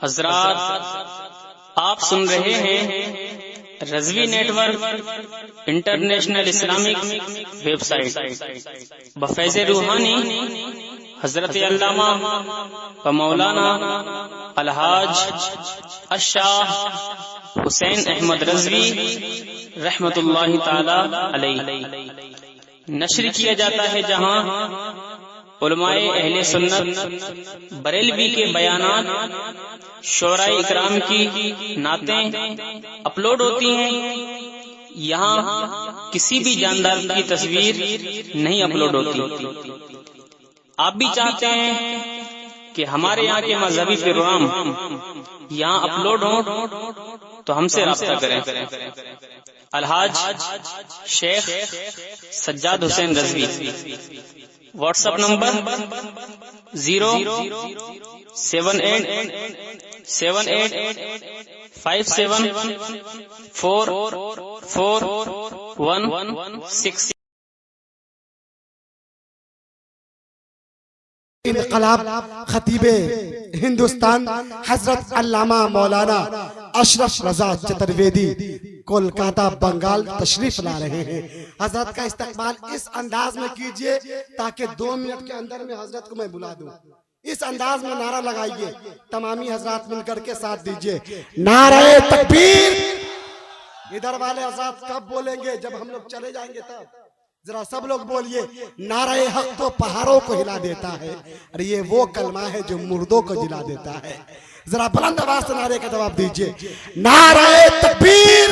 हजरात, आप सुन रहे हैं Razvi network international Islamic website बफैज़ रूहानी हजरत अल्लामा व मौलाना अलहाज अशाह हुसैन अहमद रज़वी रहमतुल्लाहि ताला अलैहि नश्र किया जाता है, जहां उलमाए अहले सुन्नत बरेलवी के बयानात शोराए इकराम की नातें अपलोड होती हैं। यहाँ किसी भी जानदार की तस्वीर नहीं अपलोड होती। आप भी चाहते हैं कि हमारे यहाँ के मजहबी प्रोग्राम यहाँ अपलोड हो तो हमसे राब्ता करें। Alhaj Sheikh Sajjad Hussain Razvi, WhatsApp number 0787857444116। इनकलाब खतीबे हिंदुस्तान हजरत अल्लामा मौलाना अशरफ रजा चतुर्वेदी कोलकाता बंगाल तशरीफ ला रहे हैं। हजरत का इस्तकबाल इस अंदाज में कीजिए ताकि 2 मिनट के अंदर में हजरत को मैं बुला दूं। इस अंदाज में नारा लगाइए, तमामी हजरत मिलकर के साथ दीजिए, नारे तकबीर। इधर वाले हजरत कब बोलेंगे? जब हम लोग चले जाएंगे तब। जरा सब लोग बोलिए, नारे हक तो पहाड़ों को हिला देता है और ये वो कलमा है जो मुर्दों को जिला देता है। जरा बुलंद आवाज से नारे का जवाब दीजिए, नारे तकबीर।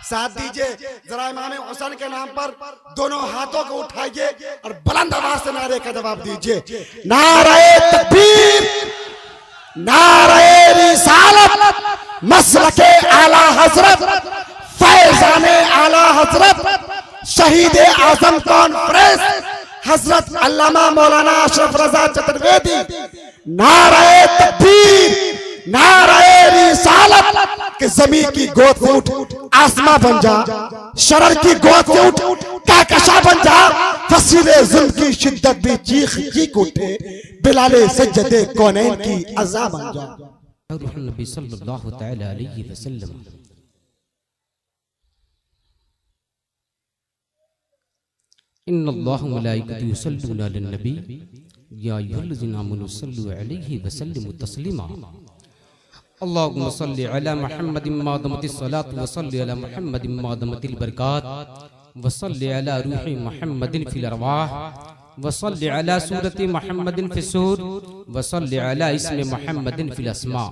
साथ दीजिए, जरा इमाम हुसैन के नाम पर दोनों हाथों को उठाइए और बुलंद आवाज से नारे का जवाब दीजिए, नारे तकबीर, नारे रिसालत, मसलके आला हजरत, फैजाने आला हजरत, शहीद आजम कॉन्फ्रेंस हजरत अल्लामा मौलाना अशरफ रजा चतुर्वेदी, नारे तकबीर, नारे रिसालत। कि जमीन की गोद से उठ आसमां बन जा, शरर की गोद से उठ कहकशा बन जा, फसीले जुल्म की शिद्दत भी चीख चीख उठे, बिलाले सज्जदे कौनैन की अज़ा बन जा। नबी सल्लल्लाहु तआला अलैहि वसल्लम। इन्नल्लाह व मलाइकतहु युसल्लूना अलन नबी या अय्युहल्लज़ीना आमनू सल्लू अलैहि व सल्लिमू तस्लीमा। अल्लाहुम्मा सल्लि अला मुहम्मदिन मादमतिस सलातु व सल्लि अला मुहम्मदिन मादमतिल बरकात व सल्लि अला रूहि मुहम्मदिन फिल अरवाह व सल्लि अला सूरति मुहम्मदिन फिस सूर व सल्लि अला इस्मि मुहम्मदिन फिल अस्मा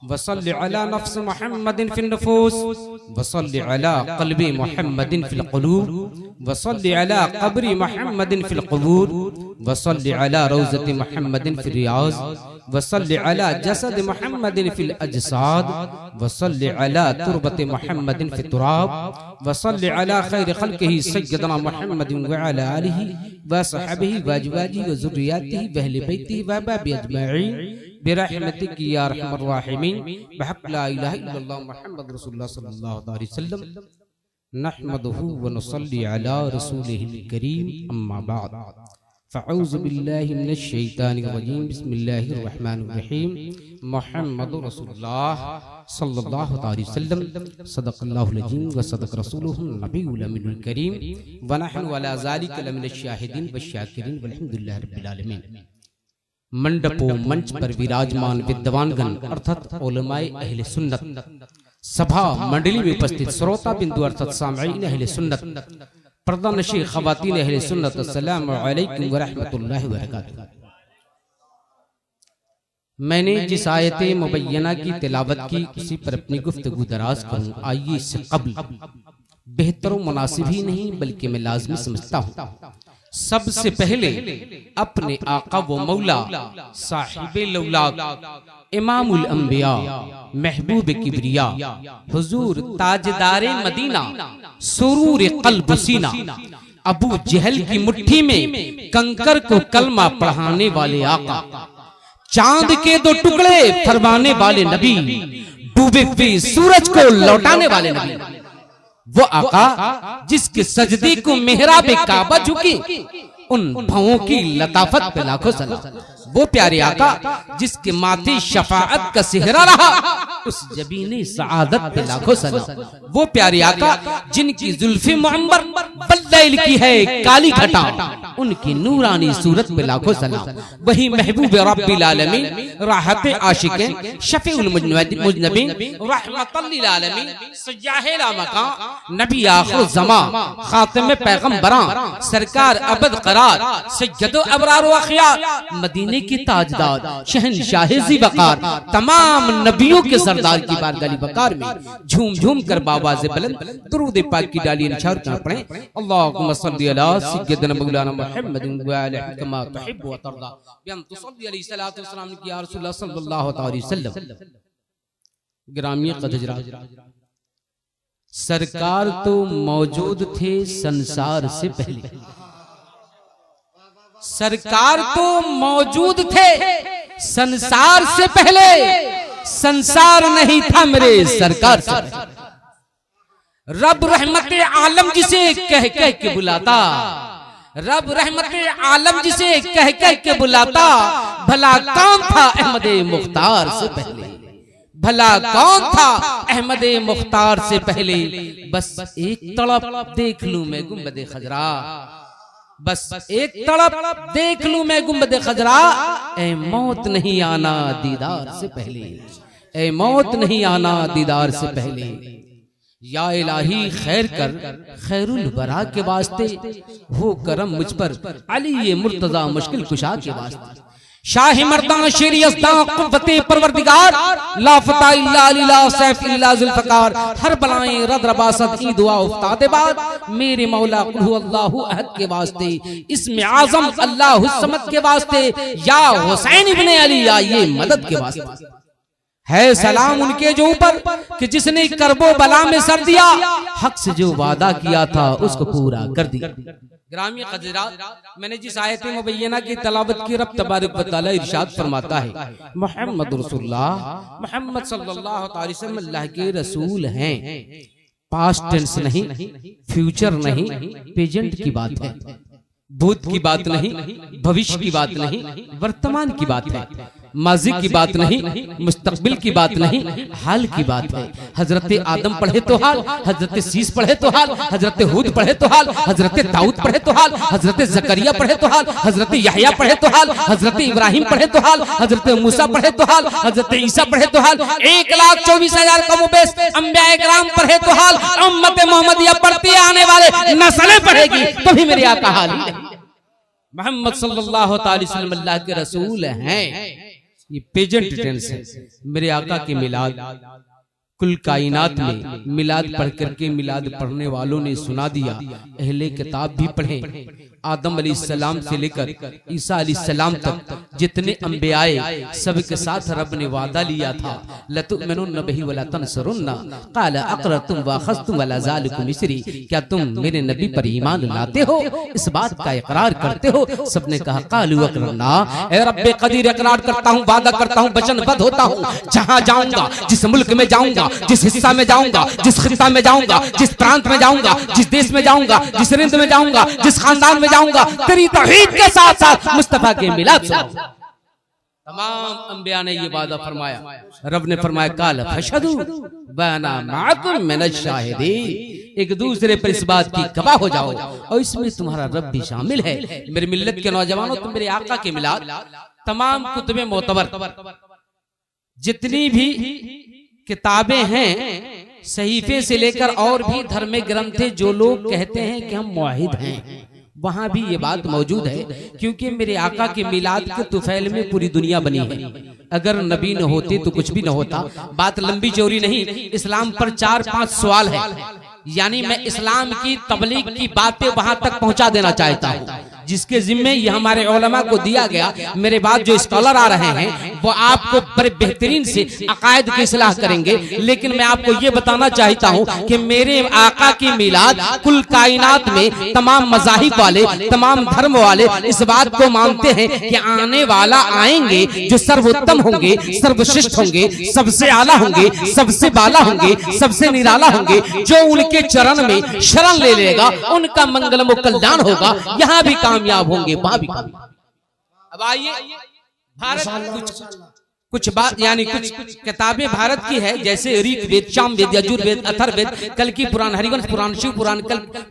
व सल्लि अला नफ्स मुहम्मदिन फिन नुफूस व सल्लि अला क़ल्बि मुहम्मदिन फिल क़ुलूब व सल्लि अला क़ब्रि मुहम्मदिन फिल क़ुबूर व सल्लि अला रौज़ति मुहम्मदिन फिल रियाज़ व सल्लि अला जसद मुहम्मदिन फिल अजसाद व सल्लि अला तुरबति मुहम्मदिन फिल तुराब व सल्लि अला खैर खल्क़िही सय्यदना मुहम्मदिन व अला आलिही व सहबिही व अज़वाजिही व ज़ुर्रिय्यतिही व अहलि बैतिही व अहबाबिही अजमईन बिरहमतिक या अरहमर राहिमीन बिहक़्क़ि ला इलाहा इल्लल्लाह मुहम्मदुर रसूलुल्लाह सल्लल्लाहु अलैहि वसल्लम। नहमदुहु व नुसल्ली अला रसूलिहिल करीम, अम्मा बाद। फ़अऊज़ु बिल्लाहि मिनश शैतानिर रजीम, बिस्मिल्लाहिर रहमानिर रहीम। मुहम्मदुर रसूलुल्लाह सल्लल्लाहु अलैहि वसल्लम। सदक़ल्लाहुल अज़ीम व सदक़ रसूलुहुन नबियुल अमीनुल करीम व नहनु अला ज़ालिका लमिनश शाहिदीन व शाकिरीन वल्हम्दुलिल्लाहि रब्बिल आलमीन। मंडपों मंच पर विराजमान विद्वानगण अर्थात उलमाए अहले सुन्नत, सभा मंडली में उपस्थित श्रोता बिंदु अर्थात सामईन अहले सुन्नत, पर्दानशी खवातीन अहले सुन्नत, अस्सलामु अलैकुम व रहमतुल्लाहि व बरकातुहू। मैंने जिस आयत मुबय्यना की तिलावत की उसी पर अपनी गुफ्तगू दराज करूं। आइए इससे कब्ल बेहतर मुनासिब ही नहीं बल्कि मैं लाज़मी समझता हूँ सबसे पहले अपने आका व मौला साहिबे लौलाक इमामुल अंबिया महबूब किबरिया हुजूर ताजदारे मदीना सुरूर क़ल्ब सीना अबू जहल की मुट्ठी में कंकर को कलमा पढ़ाने वाले आका, चांद के 2 टुकड़े फरमाने वाले नबी, डूबे हुए सूरज को लौटाने वाले नबी, वो आका जिसके सजदे को मेहराब काबा झुकी, उन भावों की लताफत पे लाखों सलाम। वो प्यारे आका जिसके माथे शफाअत का सेहरा रहा, उस जबीने सआदत पे लाखों सलाम। वो प्यारे आका जिनकी जुल्फे मुअम्बर बल्लैल की है काली घटा, उनकी नूरानी सूरत पे लाखों सलाम। वही महबूब रब्बिल आलमीन, राहत आशिकीन, शफीउल मुज़नबीन, रहमतल लिल आलमीन, सय्याहुल मका, नबी आखिर ज़मा, खातिम पैगंबरां, सरकार अबद करार, सय्यदो अबरार व अखयार, मदीने की ताजदार, शहंशाह ज़ी वक़ार, तमाम नबियों के सरदार की बारगाह वक़ार में झूम झूम कर बावाज़े बुलंद दुरूद पाक की डाली निछावर कर पढ़ें। अल्लाहुम्मा सल्ली अला सय्यिदना मौलाना मुहम्मद व आलिहि कमा तुहिब्बु व तर्दा बिअन तुसल्ली अलैहि सलातु व सलाम या रसूलल्लाह सल्लल्लाहु अलैहि वसल्लम। ग्रामीण कदजरा, सरकार तो मौजूद थे संसार से पहले, सरकार तो मौजूद थे संसार से पहले, संसार नहीं था मेरे सरकार से पहले। रब रहमत आलम जिसे कह कह के बुलाता, रब रहमत आलम जिसे कह कह के बुलाता, भला कौन था अहमद मुख्तार से पहले, भला कौन था अहमद मुख्तार से पहले। बस एक तड़प देख लूं मैं गुंबद खजरा, बस एक तड़प देख लूं मैं गुंबद खजरा, ए मौत नहीं आना दीदार से पहले, ए मौत नहीं आना दीदार से पहले। या इलाही खैर कर खैरुल बरा के वास्ते, हो करम मुझ पर अली ये मुर्तजा मुश्किल कुशा के वास्ते। शाह मर्दान शेर यज़दां क़ुव्वते परवरदिगार, ला फता इल्ला लिला सैफ इल्ला ज़ुल्फ़कार, हर बलाएं रद रबासत ई दुआ उफ्तादे बाद, मेरे मौला कुल हु अल्लाहु अहद के वास्ते, इसमें आज़म अल्लाहु समद के वास्ते, या हुसैन इब्ने अली या ये मदद के वास्ते। है सलाम उनके जो ऊपर कि जिसने करबो बला में सर दिया, हक से जो वादा किया था उसको पूरा कर दिया। ग्रामीण हज़रात, मैंने जिस आयत मुबय्यना की तलावत की, रब तबारक व तआला इरशाद फरमाता है मुहम्मद रसूलुल्लाह, मुहम्मद सल्लल्लाहु अलैहि वसल्लम अल्लाह के रसूल हैं। पास्ट टेंस नहीं, फ्यूचर नहीं, प्रेजेंट की बात है, भूत की बात नहीं, भविष्य की बात नहीं, वर्तमान की बात है, माजी की बात नहीं, मुस्तकबिल की बात नहीं, हाल की बात है। हजरत आदम पढ़े तो हाल, हजरत सीस पढ़े तो हाल, हजरत हूद पढ़े तो हाल, हजरत दाऊद पढ़े तो हाल, हजरत जकरिया पढ़े तो हाल, हजरत यहया पढ़े तो हाल, हजरत इब्राहिम पढ़े तो हाल, हजरत मूसा पढ़े तो हाल, हजरत ईसा पढ़े तो हाल, 1,24,000 कम बेस अंबिया इकराम पढ़े तो हाल। उम्मत मोहम्मदिया पढ़ती आने वाले नस्लें पढ़ेगी तो भी मेरे आका हाल ही नहीं। मोहम्मद सल्लल्लाहु अलैहि वसल्लम अल्लाह के रसूल हैं, ये प्रेजेंट टेंस है। मेरे आका के मिलाद, कुल कायनात में मिलाद पढ़ करके मिलाद पढ़ने वालों ने सुना दिया, अहले किताब भी पढ़े। आदम अलैहिस्सलाम से लेकर ईसा अलैहिस्सलाम तक जितने अंबियाए सबके साथ रब ने वादा लिया था, लतुमिनुन्न बिही वला तंसुरुन्ना क़ाल अक़ररतुम व अख़ज़्तुम अला ज़ालिकुम इसरी, क्या तुम मेरे नबी पर ईमान लाते हो, इस बात का इकरार करते हो। सबने कहा क़ालू अक़ररना, ए रब्बे क़दीर इकरार करता हूँ, वादा करता हूँ, वचनबद्ध होता हूँ, जहाँ जाऊंगा, जिस मुल्क में जाऊंगा, जिस हिस्सा में जाऊंगा, जिस खित्ता में जाऊंगा, जिस प्रांत में जाऊंगा, जिस देश में जाऊंगा, जिस रिंद में जाऊंगा, जिस खानदान में जाऊंगा, तेरी तौहीद के साथ साथ मुस्तफा के मिलाद सुनाऊंगा। तमाम अंबिया ने ये वादा फरमाया। रब ने फरमाया काल फशदू व अना माअकुम मिनश शाहिदीन, एक दूसरे पर इस बात की गवाह हो जाओ और इसमें तुम्हारा रब भी शामिल है। मेरे मिल्लत के नौजवानों, तुम मेरे आका के मिलाद, तमाम कुतुबे मोतबर, जितनी भी किताबें हैं, सहीफे से लेकर और भी धर्म ग्रंथ थे, जो लोग कहते हैं कि हम मुआहिद हैं, वहां भी ये बात मौजूद है, क्योंकि मेरे आका के मिलाद के तुफैल में पूरी दुनिया बनी है। अगर नबी न होते तो कुछ भी न होता। बात लंबी चौड़ी नहीं, इस्लाम पर 4-5 सवाल है, यानी मैं इस्लाम की तबलीग की बातें वहां तक पहुंचा देना चाहता हूं, जिसके जिम्मे ये हमारे उलमा को दिया गया। मेरे बाद जो स्कॉलर आ रहे हैं वो आपको बड़े बेहतरीन से अकायद की इस्लाह करेंगे, लेकिन मैं आपको ये बताना चाहता हूँ कि मेरे आका की मिलाद कुल कायनात में तमाम मज़ाहिब वाले, तमाम धर्म वाले इस बात को मानते हैं कि आने वाला आएंगे जो सर्वोत्तम होंगे, सर्वश्रेष्ठ होंगे, सबसे आला होंगे, सबसे बाला होंगे, सबसे निराला होंगे। जो उनके चरण में शरण ले लेगा उनका मंगलम कल्याण होगा, यहाँ भी कामयाब होंगे, वहां भी कामयाब। अब आइए भारत कुछ बात यानी कुछ किताबें भारत की है, जैसे ऋग वेद, साम वेद, यजुर्वेद, अथर्ववेद, कल्कि पुराण, हरिवंश पुराण, शिव पुराण,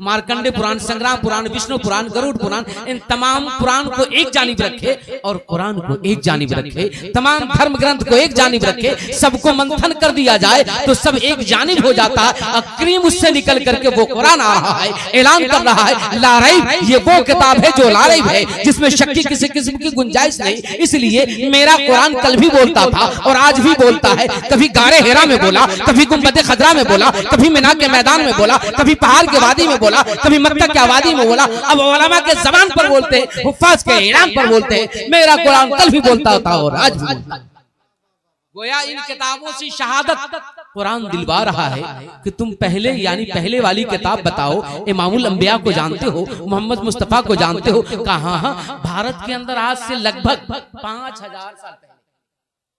मार्कंडे पुराण, संग्राम पुराण, विष्णु पुराण, गरुड़ पुराण, इन तमाम पुराण को एक जानिब रखे और कुरान को एक जानिब रखे, तमाम धर्म ग्रंथ को एक जानिब रखे, सबको मंथन कर दिया जाए तो सब एक जानिब हो जाता है। और क्रीम उससे निकल करके वो कुरान आ रहा है, ऐलान कर रहा है लारैब, ये वो किताब है जो लारैब है, जिसमें शक की किसी किस्म की गुंजाइश नहीं। इसलिए मेरा कुरान कल भी बोलता था और आज भी बोलता है। कभी गारे हेरा में बोला, कभी गुंबदे खजरा में बोला, कभी मीना के मैदान में बोला, कभी पहाड़ के वादी में बोला, कभी मक्का के वादी में बोला। अब उलमा के ज़बान पर बोलते हैं, हुफ्फाज के ऐलान पर बोलते हैं। मेरा कुरान कल भी बोलता था और आज भी बोलता है। गोया इन किताबों से शहादत कुरान दिलवा रहा है कि तुम पहले यानी पहले वाली किताब बताओ। इमामुल अंबिया को जानते हो, मोहम्मद मुस्तफा को जानते हो। कहाँ? भारत के अंदर आज से लगभग 5000 साल पहले,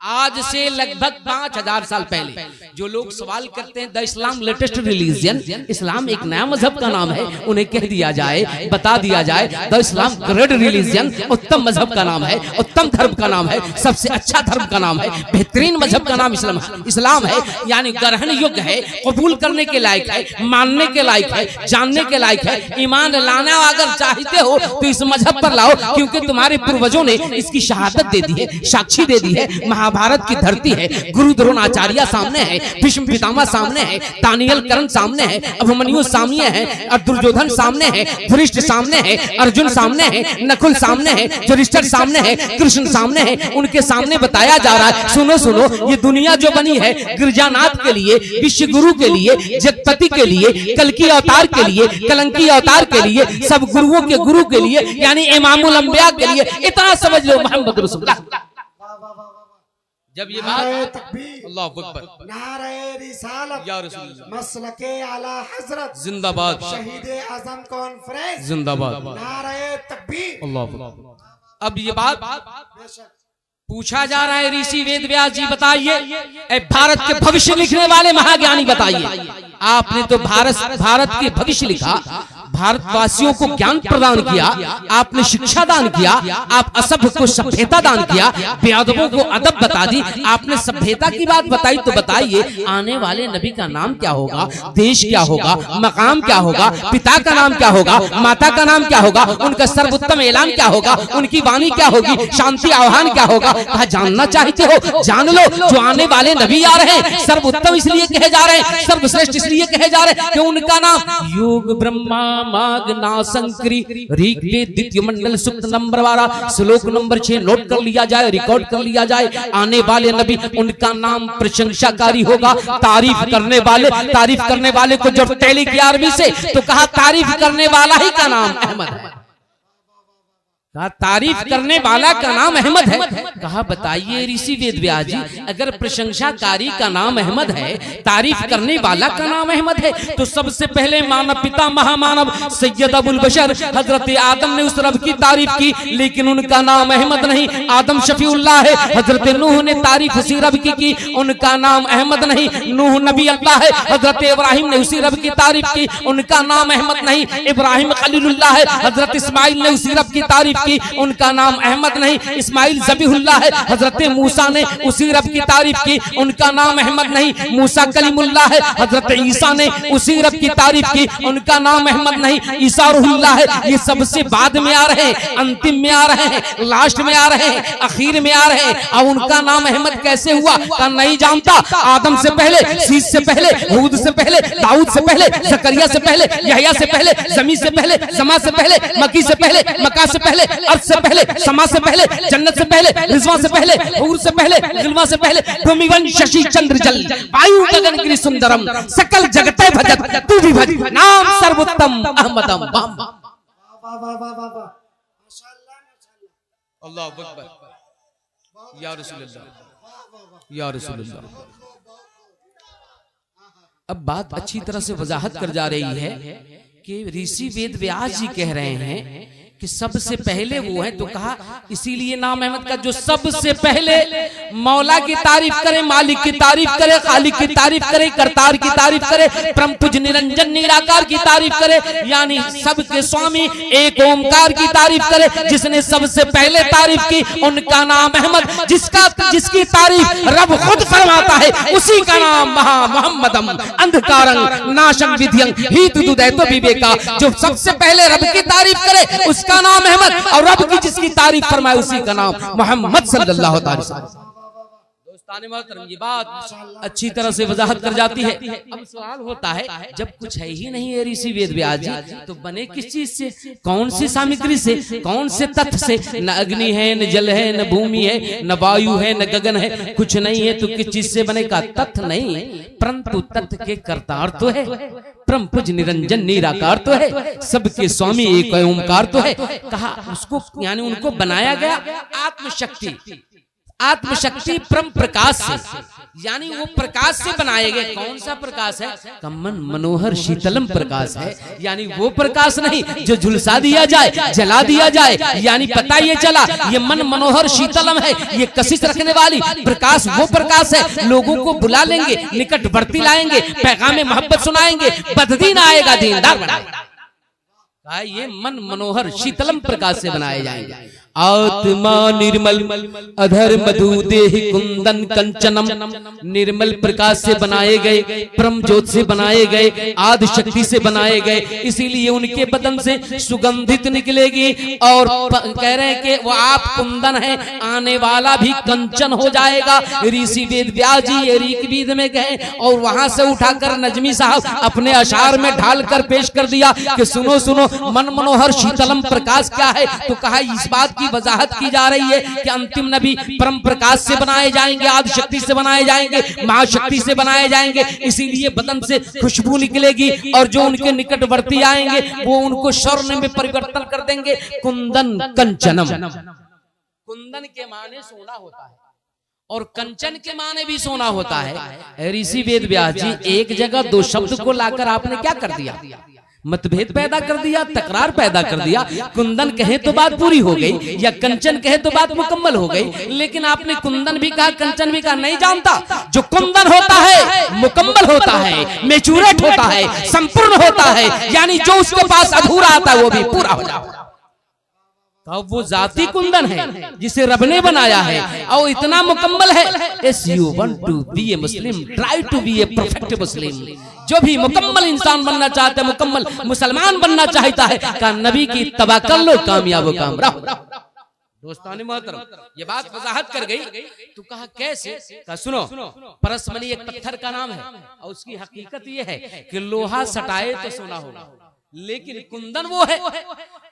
आज से लगभग 5000 साल पहले जो लोग सवाल करते हैं द इस्लाम लेटेस्ट रिलीजन, इस्लाम एक नया मजहब का नाम है, उन्हें कह दिया जाए, बता दिया जाए द इस्लाम ग्रेट रिलीजन, उत्तम मजहब का नाम है, उत्तम धर्म का नाम है, सबसे अच्छा धर्म का नाम है, बेहतरीन मजहब का नाम इस्लाम है। यानी ग्रहण योग्य है, कबूल करने के लायक है, मानने के लायक है, जानने के लायक है। ईमान लाना अगर चाहते हो तो इस मजहब पर लाओ, क्योंकि तुम्हारे पूर्वजों ने इसकी शहादत दे दी है, साक्षी दे दी है। भारत की धरती है, गुरु द्रोणाचार्य सामने है, भीष्म पितामह सामने है, दानियल कर्ण सामने है, अभिमन्यु सामने है, और दुर्योधन सामने है, धृष्ट सामने है, अर्जुन सामने है, नकुल सामने है, युधिष्ठिर सामने है, कृष्ण सामने है। उनके सामने बताया जा रहा है, सुनो सुनो, ये दुनिया जो बनी है गिरजानाथ के लिए, विश्व गुरु के लिए, जगपति के लिए, कल्कि अवतार के लिए, कलंकी अवतार के लिए, सब गुरुओं के गुरु के लिए, यानी इमामुल अंबिया के लिए। इतना समझ लो मोहम्मद रसूलुल्लाह। जब ये बात अल्लाह अकबर, नारे रिसालत या रसूलुल्लाह, मसलके आला हजरत जिंदाबाद, शहीद आजम कॉन्फ्रेंस जिंदाबाद, नारे तकबीर, अल्लाह अकबर। अब ये बात पूछा जा रहा है, ऋषि वेद व्यास जी बताइए, भारत के भविष्य लिखने वाले महाज्ञानी बताइए, आपने तो भारत के भविष्य लिखा, भारतवासियों को ज्ञान प्रदान किया, आपने शिक्षा दान किया, आप असभ्य को सभ्यता दान किया, बेअदबों को अदब बता दी, आपने सभ्यता की बात बताई। तो बताइए आने वाले नबी का नाम क्या होगा, देश क्या होगा, मकाम क्या होगा, पिता का नाम क्या होगा, माता का नाम क्या होगा, उनका सर्वोत्तम ऐलान क्या होगा, उनकी वाणी क्या होगी, शांति आह्वान क्या होगा। कहा जानना चाहते हो, जान लो। जो आने वाले नबी आ रहे हैं सर्वोत्तम इसलिए कहे जा रहे हैं, सर्वश्रेष्ठ इसलिए कहे जा रहे हैं कि उनका नाम योग ब्रह्मा मागना संकरी, ऋग्वेद द्वितीय मंडल सूक्त नंबर 12 श्लोक नंबर 6 नोट कर लिया जाए, रिकॉर्ड कर लिया जाए। आने वाले नबी, उनका नाम प्रशंसाकारी होगा, तारीफ करने वाले को जब टैली की अरबी से तो कहा तारीफ करने वाला ही का नाम अहमद है, कहा तारीफ करने वाला का नाम अहमद है। कहा बताइए ऋषि वेद व्यास जी, अगर प्रशंसाकारी का नाम अहमद है, तारीफ करने वाला का नाम अहमद है, तो सबसे पहले मानव पिता महामानव सैयद अबुल बशर हजरत आदम ने उस रब की तारीफ की, लेकिन उनका नाम अहमद नहीं, आदम शफीउल्लाह है। हजरत नूह ने तारीफ उसी रब की, उनका नाम अहमद नहीं, नूह नबी अल्लाह है। हजरत इब्राहिम ने उसी रब की तारीफ की, उनका नाम अहमद नहीं, इब्राहिम खलीलुल्लाह है। हजरत इस्माइल ने उसी रब की तारीफ की, उनका नाम अहमद नहीं, इस्माइल ज़बीहुल्लाह है। हजरत मूसा ने उसी रब की तारीफ की, उनका नाम अहमद नहीं, मूसा कलीमुल्लाह है। हजरत ईसा ने उसी रब की तारीफ की, उनका नाम अहमद नहीं, ईसा रूहुल्लाह है। ये सबसे बाद में आ रहे हैं, अंतिम में आ रहे हैं, लास्ट में आ रहे हैं, आखिर में आ रहे हैं। अब उनका नाम अहमद कैसे हुआ का नहीं जानता। आदम से पहले, शीश से पहले, हूद से पहले, दाऊद से पहले, जकरिया से पहले, यहया से पहले, जमी से पहले, समा से पहले, मकी से पहले, मक्का से पहले, अर्श से पहले, समा से पहले, जन्नत से पहले, रिजवा से पहले, हूर से पहले, गिलवा से पहले, भूमिवन शशि चंद्र जल, वायु गगन गिरि सुंदरम, सकल जगते भजत तू भी भज, नाम सर्वोत्तम अहमदम। अल्लाह अकबर, या रसूलुल्लाह, या रसूलुल्लाह। अब बात अच्छी तरह से वजाहत कर जा रही है कि ऋषि वेद व्यास जी कह रहे हैं कि सबसे पहले वो है, तो कहा इसीलिए नाम अहमद का जो सबसे पहले मौला की तारीफ करे, मालिक की तारीफ करे, खालिक की तारीफ करे, करतार की तारीफ करे, परम पूज्य निरंजन निराकार की तारीफ करे, यानी सबके स्वामी एक ओमकार की तारीफ करे। जिसने सबसे पहले तारीफ की उनका नाम अहमद, जिसकी तारीफ रब खुद फरमाता है उसी का नाम महा मोहम्मदम अंधकारं नाशं विधियं हीतुदैतो विवेका। जो सबसे पहले रब की तारीफ करे उसका नाम अहमद, और रब की जिसकी तारीफ फरमाए उसी का नाम मोहम्मद सल्लल्लाहु अलैहि वसल्लम। दोस्ताने मोहतरम, ये बात अच्छी तरह से वजाहत कर जाती है। अब सवाल होता है, जब कुछ है ही नहीं है ऋषि वेद व्यास जी, तो बने किस चीज से, कौन सी सामग्री से, कौन से तत्व से? न अग्नि है, न जल है, न भूमि है, न वायु है, न गगन है, कुछ नहीं है, तो किस चीज से बने? का तत्व नहीं, परंतु तत्व के करतार तो है, परम पूज्य निरंजन निराकार तो है, सबके स्वामी एक ओमकार तो है। कहा उसको, यानी उनको बनाया गया आत्मशक्ति, आत्मशक्ति परम प्रकाश से, यानी वो प्रकाश से बनाए गए। कौन सा प्रकाश है? कमन मनोहर शीतलम प्रकाश है, यानी वो प्रकाश नहीं जो झुलसा दिया जाए, जला दिया जाए, यानी पता ये चला ये मन मनोहर शीतलम है, ये कशिश रखने वाली प्रकाश वो प्रकाश है। लोगों को बुला लेंगे, निकटवर्ती लाएंगे, पैगाम मोहब्बत सुनाएंगे, बददीन आएगा, दीनदार बनाएगा। ये मन मनोहर शीतलम प्रकाश से बनाए जाएंगे। आत्मा निर्मल अधर मधु देह कुंदन कंचनम, निर्मल प्रकाश से बनाए गए, परम ज्योत से बनाए गए, आदि शक्ति से बनाए गए, इसीलिए उनके बदन से सुगंधित निकलेगी। और कह रहे हैं कि वो आप कुंदन है, आने वाला भी कंचन हो जाएगा। ऋषि वेद व्यास जी ये ऋग्वेद में गए और वहां से उठाकर नजमी साहब अपने अशार में ढालकर पेश कर दिया कि सुनो सुनो मन मनोहर शीतलम प्रकाश क्या है। तो कहा इस बात की वजाहत की जा रही है कि अंतिम नबी परम प्रकाश से बनाए जाएंगे, आदि शक्ति से बनाए जाएंगे, महाशक्ति से बनाए जाएंगे, इसीलिए बदन से खुशबू निकलेगी और जो उनके निकटवर्ती आएंगे वो उनको स्वर्ण में परिवर्तन कर देंगे। कुंदन कंचनम, कुंदन के माने सोना होता है और कंचन के माने भी सोना होता है। ऋषि वेद व्यास जी एक जगह दो शब्द को लाकर आपने क्या कर दिया? मतभेद पैदा कर दिया, तकरार पैदा कर दिया। कुंदन कहे तो बात पूरी हो गई, या कंचन कहे तो बात मुकम्मल हो गई, लेकिन आपने कुंदन भी कहा कंचन भी कहा। नहीं जानता, जो कुंदन होता है मुकम्मल होता है, मैच्योरेट होता है, संपूर्ण होता है, यानी जो उसके पास अधूरा आता है वो भी पूरा हो जाता है। तो वो जाति कुंदन है जिसे रब ने बनाया है और इतना मुकम्मल है। If you want to be a Muslim, try to be a perfect Muslim। जो भी मुकम्मल इंसान बनना चाहता है, मुकम्मल मुसलमान बनना चाहता है, का नबी की इत्तबा कर लो, कामयाब कामराह। दोस्ताने मोहतरम, ये बात वजाहत कर गई तो कहा कैसे? कहा सुनो, परसमनी एक पत्थर का नाम है और उसकी हकीकत ये है कि लोहा सटाए तो सोना होगा, लेकिन कुंदन वो है,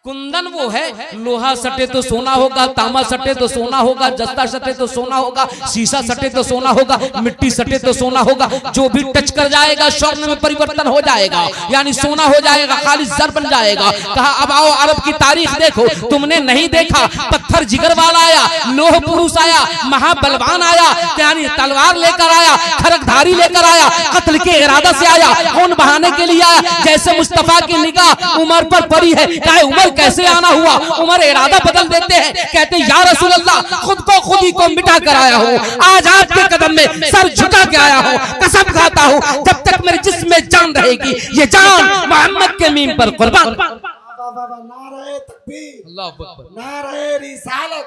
कुंदन वो है, लोहा सटे तो सोना होगा, तांबा सटे तो सोना होगा, जस्ता सटे तो सोना होगा, शीशा सटे तो सोना होगा, मिट्टी सटे तो सोना होगा, जो भी टच कर जाएगा स्वर्ण में परिवर्तन हो जाएगा, यानी सोना हो जाएगा, खालिस जर बन जाएगा। कहा अब आओ अरब की तारीख देखो, तुमने नहीं देखा पत्थर जिगर वाला आया, लोह पुरुष आया, महाबलवान आया, यानी तलवार लेकर आया, खरकधारी लेकर आया, कत्ल के इरादा से आया, खून बहाने के लिए आया। जैसे मुस्तफा की निगाह उमर पर पड़ी है, कहे उमर कैसे आना हुआ? उमर इरादा बदल देते हैं, कहते या रसूल अल्लाह, खुद को खुद ही को मिटा कर आया हूँ, आज आपके कदम में सर झुका के आया हूँ, कसम खाता हूँ जब तक मेरे जिस्म में जान रहेगी ये जान मोहम्मद के मीम पर कुर्बान। नारे तकबीर, अल्लाहु अकबर, नारे रिसालत,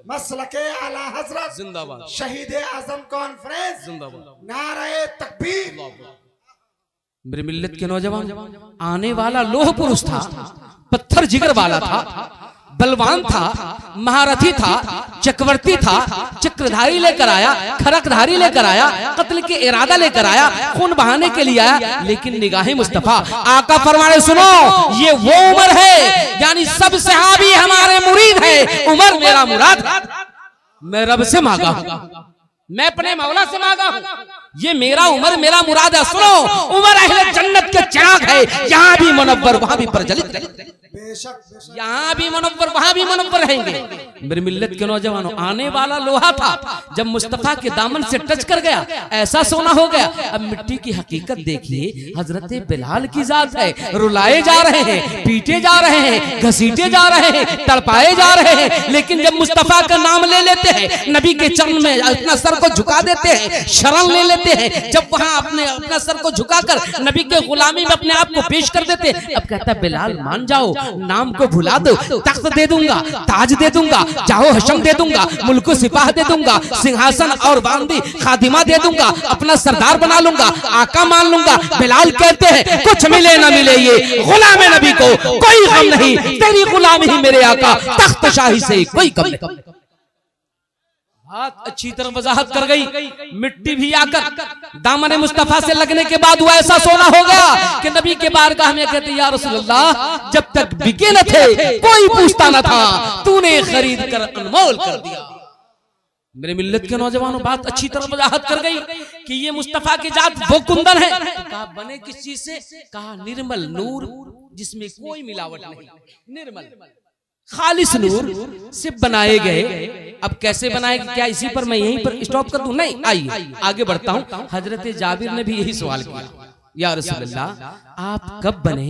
मसलके आला हजरत जिंदाबाद, शहीद आजम कॉन्फ्रेंस जिंदाबाद, नारे तकबीर। मेरे मिल्लत के नौजवान, आने वाला लोह पुरुष था, पत्थर जिगर वाला था, बलवान था, महारथी था, चक्रवर्ती था, चक्रधारी लेकर आया, खरकधारी लेकर आया, कत्ल के इरादा लेकर आया, खून बहाने के लिए आया, लेकिन निगाहे मुस्तफा। आका फरमाने सुनो ये वो उमर है, यानी सब सहाबी हमारे मुरीद है, उमर मेरा मुराद, मैं रब से मांगा हूं, मैं अपने मौला से मांगा हूं, ये मेरा उमर मेरा मुराद है। सुनो उमर अहले जन्नत के चिराग है, यहाँ भी मुनव्वर वहां भी प्रज्वलित। बेशक यहाँ भी मुनव्वर वहां भी मुनव्वर रहेंगे। मेरी मिल्लत के नौजवानों, आने वाला लोहा था, जब मुस्तफा के दामन से टच कर गया ऐसा सोना हो गया। अब मिट्टी की हकीकत देखिए, हजरत बिलाल की जात है, रुलाए जा रहे हैं, पीटे जा रहे हैं, घसीटे जा रहे हैं, तड़पाए जा रहे हैं, लेकिन जब मुस्तफा का नाम ले लेते हैं, नबी के चरण में अपना सर को झुका देते हैं, शरण ले लेते हैं, जब वहां अपना सर को झुकाकर नबी के गुलामी में अपने आप को पेश कर देते हैं, अब कहता है बिलाल मान जाओ, नाम को भुला दो, तख्त दे दूंगा, ताज दे दूंगा, जाहो हशम दे दूंगा, मुल्को सिपाह दे दूंगा, सिंहासन और बांदी खादिमा दे दूंगा, अपना सरदार बना लूंगा, आका मान लूंगा। बिलाल कहते हैं कुछ मिले ना मिले ये गुलाम नबी को कोई गम नहीं, तेरी गुलामी ही मेरे आका, तख्त शाही से कोई कम नहीं। बात अच्छी तरह वजाहत कर गई। मिट्टी भी आकर दामन मुस्तफा से लगने के बाद वो ऐसा सोना हो गया कि नबी के बारगाह में कहते या रसूलल्लाह, जब तक बिके न थे कोई पूछता न था, तूने खरीद कर अनमोल कर दिया। मेरे मिल्लत के नौजवानों, बात अच्छी तरह वजाहत कर गई कि ये मुस्तफा की जात वो कुंदन है। कहा बने किस चीज से? कहा निर्मल नूर जिसमें कोई मिलावट नहीं, निर्मल खालिस नूर से बनाए गए। अब कैसे बनाए, क्या इसी पर मैं यहीं पर स्टॉप कर दूं? नहीं, आइए आगे बढ़ता हूं। हजरत जाबिर ने भी यही सवाल किया, या रसूलल्लाह आप कब बने?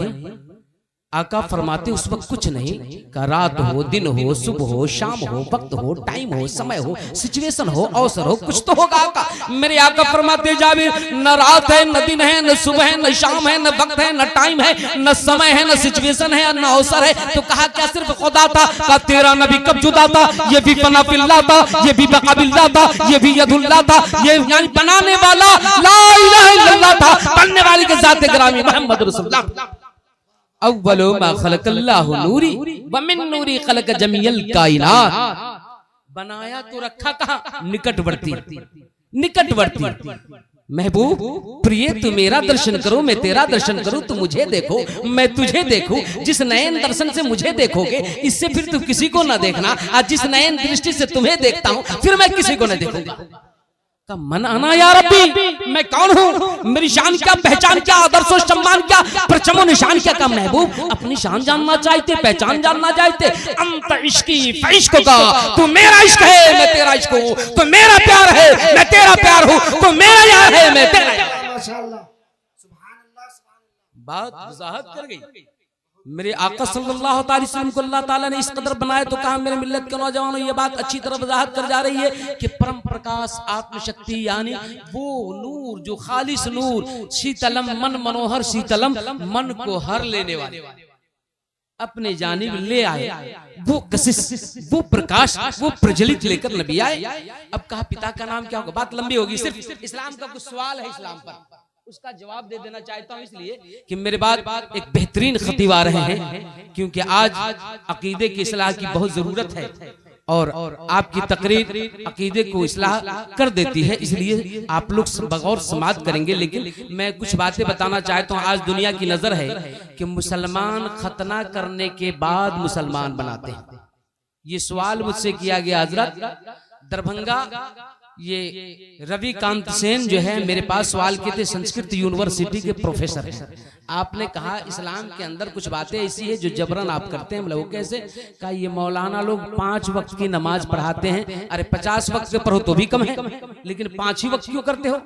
आका फरमाते उस वक्त कुछ नहीं, का रात हो, दिन हो, सुबह हो, शाम हो, वक्त हो, टाइम हो, समय हो, सिचुएशन हो, अवसर हो, कुछ तो होगा आका। मेरे आका फरमाते जाबिर, न रात है, न दिन है, न सुबह है, न शाम है, न वक्त है, न टाइम है, न समय है, न सिचुएशन है, न अवसर है। तो कहा क्या सिर्फ खुदा था? का तेरा नबी कब जुदा था? ये भी फना बिल्लाह था, ये भी बका बिल्लाह था, ये भी यदुल्लाह था, ये यानी बनाने वाला ला इलाहा इल्लल्लाह था, बनने वाली के जाते ग्रामी मोहम्मद रसूलुल्लाह। अव्वलु मा खलकल्लाहु नूरी व मिन नूरी खलक जमीअल कायनात। बनाया तो रखा कहां? निकटवर्ती, निकटवर्ती। महबूब प्रिय तू मेरा दर्शन करो, मैं तेरा दर्शन करूं, तू मुझे देखो, मैं तुझे देखूं। जिस नयन दर्शन से मुझे देखोगे, इससे फिर तू किसी को ना देखना। आज जिस नयन दृष्टि से तुम्हें देखता हूं, फिर मैं किसी को न देखूंगा। मन आना या रब्बी, मैं कौन हूँ, मेरी शान क्या, पहचान क्या, आदर्श और सम्मान क्या, परचमो निशान क्या? का महबूब अपनी शान जानना चाहते, पहचान जानना चाहते। अंत इश्की फइश्क का, तू मेरा इश्क है, मैं तेरा इश्क हूँ, तू मेरा प्यार है, मैं तेरा प्यार हूँ, तू मेरा यार है, मैं तेरा यार। माशाअल्लाह, सुभान अल्लाह, सुभान अल्लाह। बात वजाहत कर गई। मेरे आका सल्लल्लाहु अलैहि वसल्लम को अल्लाह ताला ने इस कदर बनाया, तो कहा मेरे मिल्लत के नौजवानों, ये बात अच्छी तरह वजाहत कर जा रही है कि परम प्रकाश आत्मशक्ति यानी वो नूर जो खालिस नूर, शीतलम मन मनोहर शीतलम, मन को हर लेने वाले, अपने जानिब ले आए वो कशिश, वो प्रकाश, वो प्रज्वलित लेकर नबी आए। अब कहा पिता का नाम क्या होगा? बात लंबी होगी, सिर्फ इस्लाम का कुछ सवाल है, इस्लाम पर उसका जवाब दे देना चाहता हूं, इसलिए कि मेरे बाद एक बेहतरीन खतीब आ रहे हैं, क्योंकि आज अकीदे की इस्लाह की बहुत जरूरत है और आपकी तकरीर अकीदे को इस्लाह कर देती है, इसलिए आप लोग बगौर समात करेंगे। लेकिन मैं कुछ बातें बताना चाहता हूं। आज दुनिया की नजर है कि मुसलमान खतना करने के बाद मुसलमान बनाते हैं। ये सवाल मुझसे किया गया हजरत, दरभंगा ये रविकांत सेन जो है मेरे पास सवाल किए थे, संस्कृत यूनिवर्सिटी के प्रोफेसर हैं। आपने कहा इस्लाम के अंदर कुछ बातें ऐसी है जो जबरन आप करते हैं। मतलब कैसे? कहा ये मौलाना लोग 5 वक्त की नमाज पढ़ाते हैं। अरे 50 वक्त पढ़ो तो भी कम है, लेकिन 5 ही वक्त क्यों करते हो?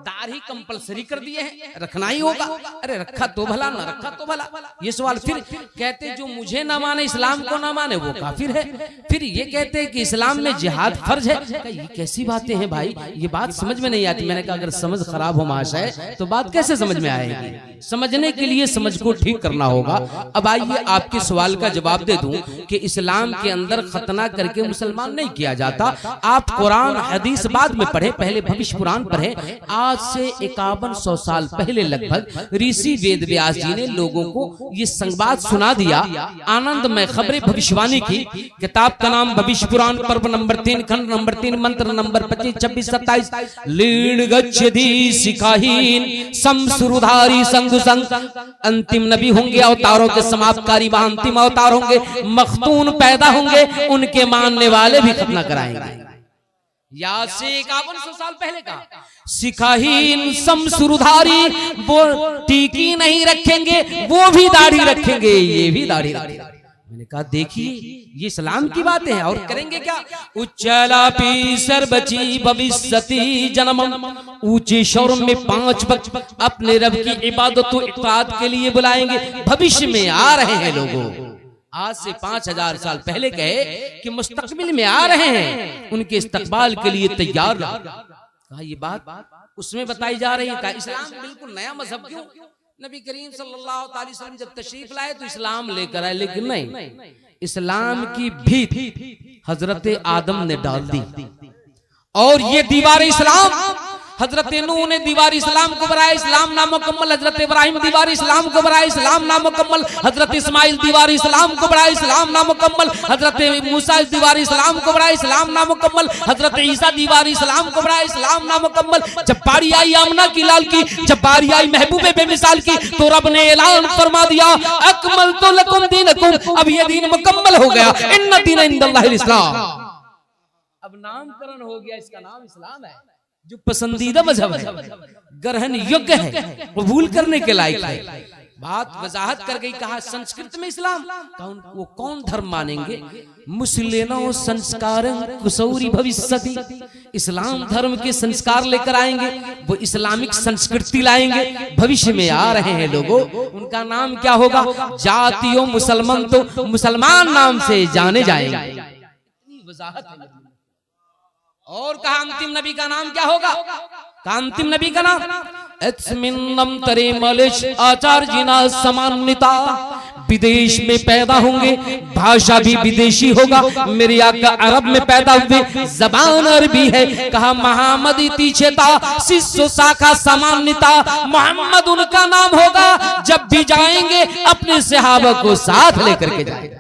दाढ़ी कंपलसरी कर दिए हैं, रखना ही होगा। अरे रखा तो भला, ना रखा तो भला। ये सवाल। फिर कहते जो मुझे ना माने, इस्लाम को ना माने, वो काफिर है। फिर ये कहते हैं कि इस्लाम में जिहाद फर्ज है। ये कैसी बातें हैं भाई, ये बात समझ में नहीं आती। मैंने कहा अगर समझ खराब हो महाशय तो बात कैसे समझ में आएगी? समझने के लिए समझ को ठीक करना होगा। अब आइए आपके सवाल का जवाब दे दूं कि इस्लाम के अंदर खतना करके मुसलमान नहीं किया जाता। आप कुरान हदीस बाद में पढ़े, पहले भविष्य पुराण पढ़े। आज से 5100 साल पहले लगभग ऋषि वेद व्यास जी ने लोगों को ये संवाद सुना दिया, आनंदमय खबरें भविष्यवाणी की। किताब का नाम भविष्य पुराण, पर्व नंबर 3, खंड नंबर 3, मंत्र नंबर 25, 26, 27। लीण गच्छति सिखाहीन समसुरधारी संग संग। अंतिम नबी होंगे, अवतारों के समाप्तकारी, वहां अंतिम अवतार होंगे, मखतून पैदा होंगे, उनके मानने वाले भी खतना कराएंगे। या से 5100 साल पहले का। सिखाहीन समसुरधारी, वो टीकी नहीं रखेंगे, वो भी दाढ़ी रखेंगे, ये भी दाढ़ी रखेंगे। मैंने कहा देखिए ये इस्लाम की बातें हैं, और करेंगे क्या? उच्चलापी सर्वची भविष्यति जन्मम, ऊंचे शौर में 5 वक्त अपने रब की इबादत व इताअत के लिए बुलाएंगे। भविष्य में आ रहे हैं लोगों, आज से 5000 साल पहले कहे कि मुस्तकबिल में आ रहे हैं, उनके इस्तकबाल के लिए तैयार रहो। कहा ये बात उसमें बताई जा रही है। कहा इस्लाम बिल्कुल नया मजहब क्यों? नबी करीम सल्लल्लाहु अलैहि वसल्लम जब तशरीफ लाए तो इस्लाम लेकर आए, लेकिन नहीं, इस्लाम की भीत हजरत आदम ने डाल दी, और ये दीवार इस्लाम हजरत नूह ने दीवार इस्लाम को बनाया, इस्लाम नामुकम्मल। हजरत इब्राहिम दीवार इस्लाम को बनाया, इस्लाम नामुकम्मल। हजरत इस्माइल दीवार इस्लाम को बनाया, इस्लाम नामुकम्मल। हजरत मूसा दीवार इस्लाम को बनाया, इस्लाम नामुकम्मल। हजरत ईसा दीवार इस्लाम को बनाया, इस्लाम नामुकम्मल। जब बारी आई आमना की लाल की, जब बारी आई महबूबे बेमिसाल की, तो रब ने ऐलान फरमा दिया अकमलतु लकुम दीनकुम, अब ये दीन मुकम्मल हो गया। इन्ना दीन इंदल्लाहिल इस्लाम, अब नामकरण हो गया, इसका नाम इस्लाम है, जो पसंदीदा मजहब है, ग्रहण योग्य है, कबूल करने के लायक है। बात वजाहत कर गई। कहा संस्कृत में इस्लाम, वो कौन धर्म मानेंगे? मुस्लिनो संस्कार कुसौरी भविष्यति, इस्लाम धर्म के संस्कार लेकर आएंगे, वो इस्लामिक संस्कृति लाएंगे, भविष्य में आ रहे हैं लोगों। उनका नाम क्या होगा? जातियों मुसलमान, तो मुसलमान नाम से जाने जाएंगे। वजाहत है। और कहा अंतिम नबी का नाम क्या होगा? कहा अंतिम नबी का नाम तरे मलिश आचार जिना समान्विता, विदेश में पैदा होंगे, भाषा भी विदेशी होगा। मेरे आका अरब में पैदा हुए, जबान अरबी है। कहा मोहम्मद तीछेता शिष्य शाखा समान्विता, मोहम्मद उनका नाम होगा। जब भी जाएंगे अपने सहाबा को साथ लेकर के जाएंगे।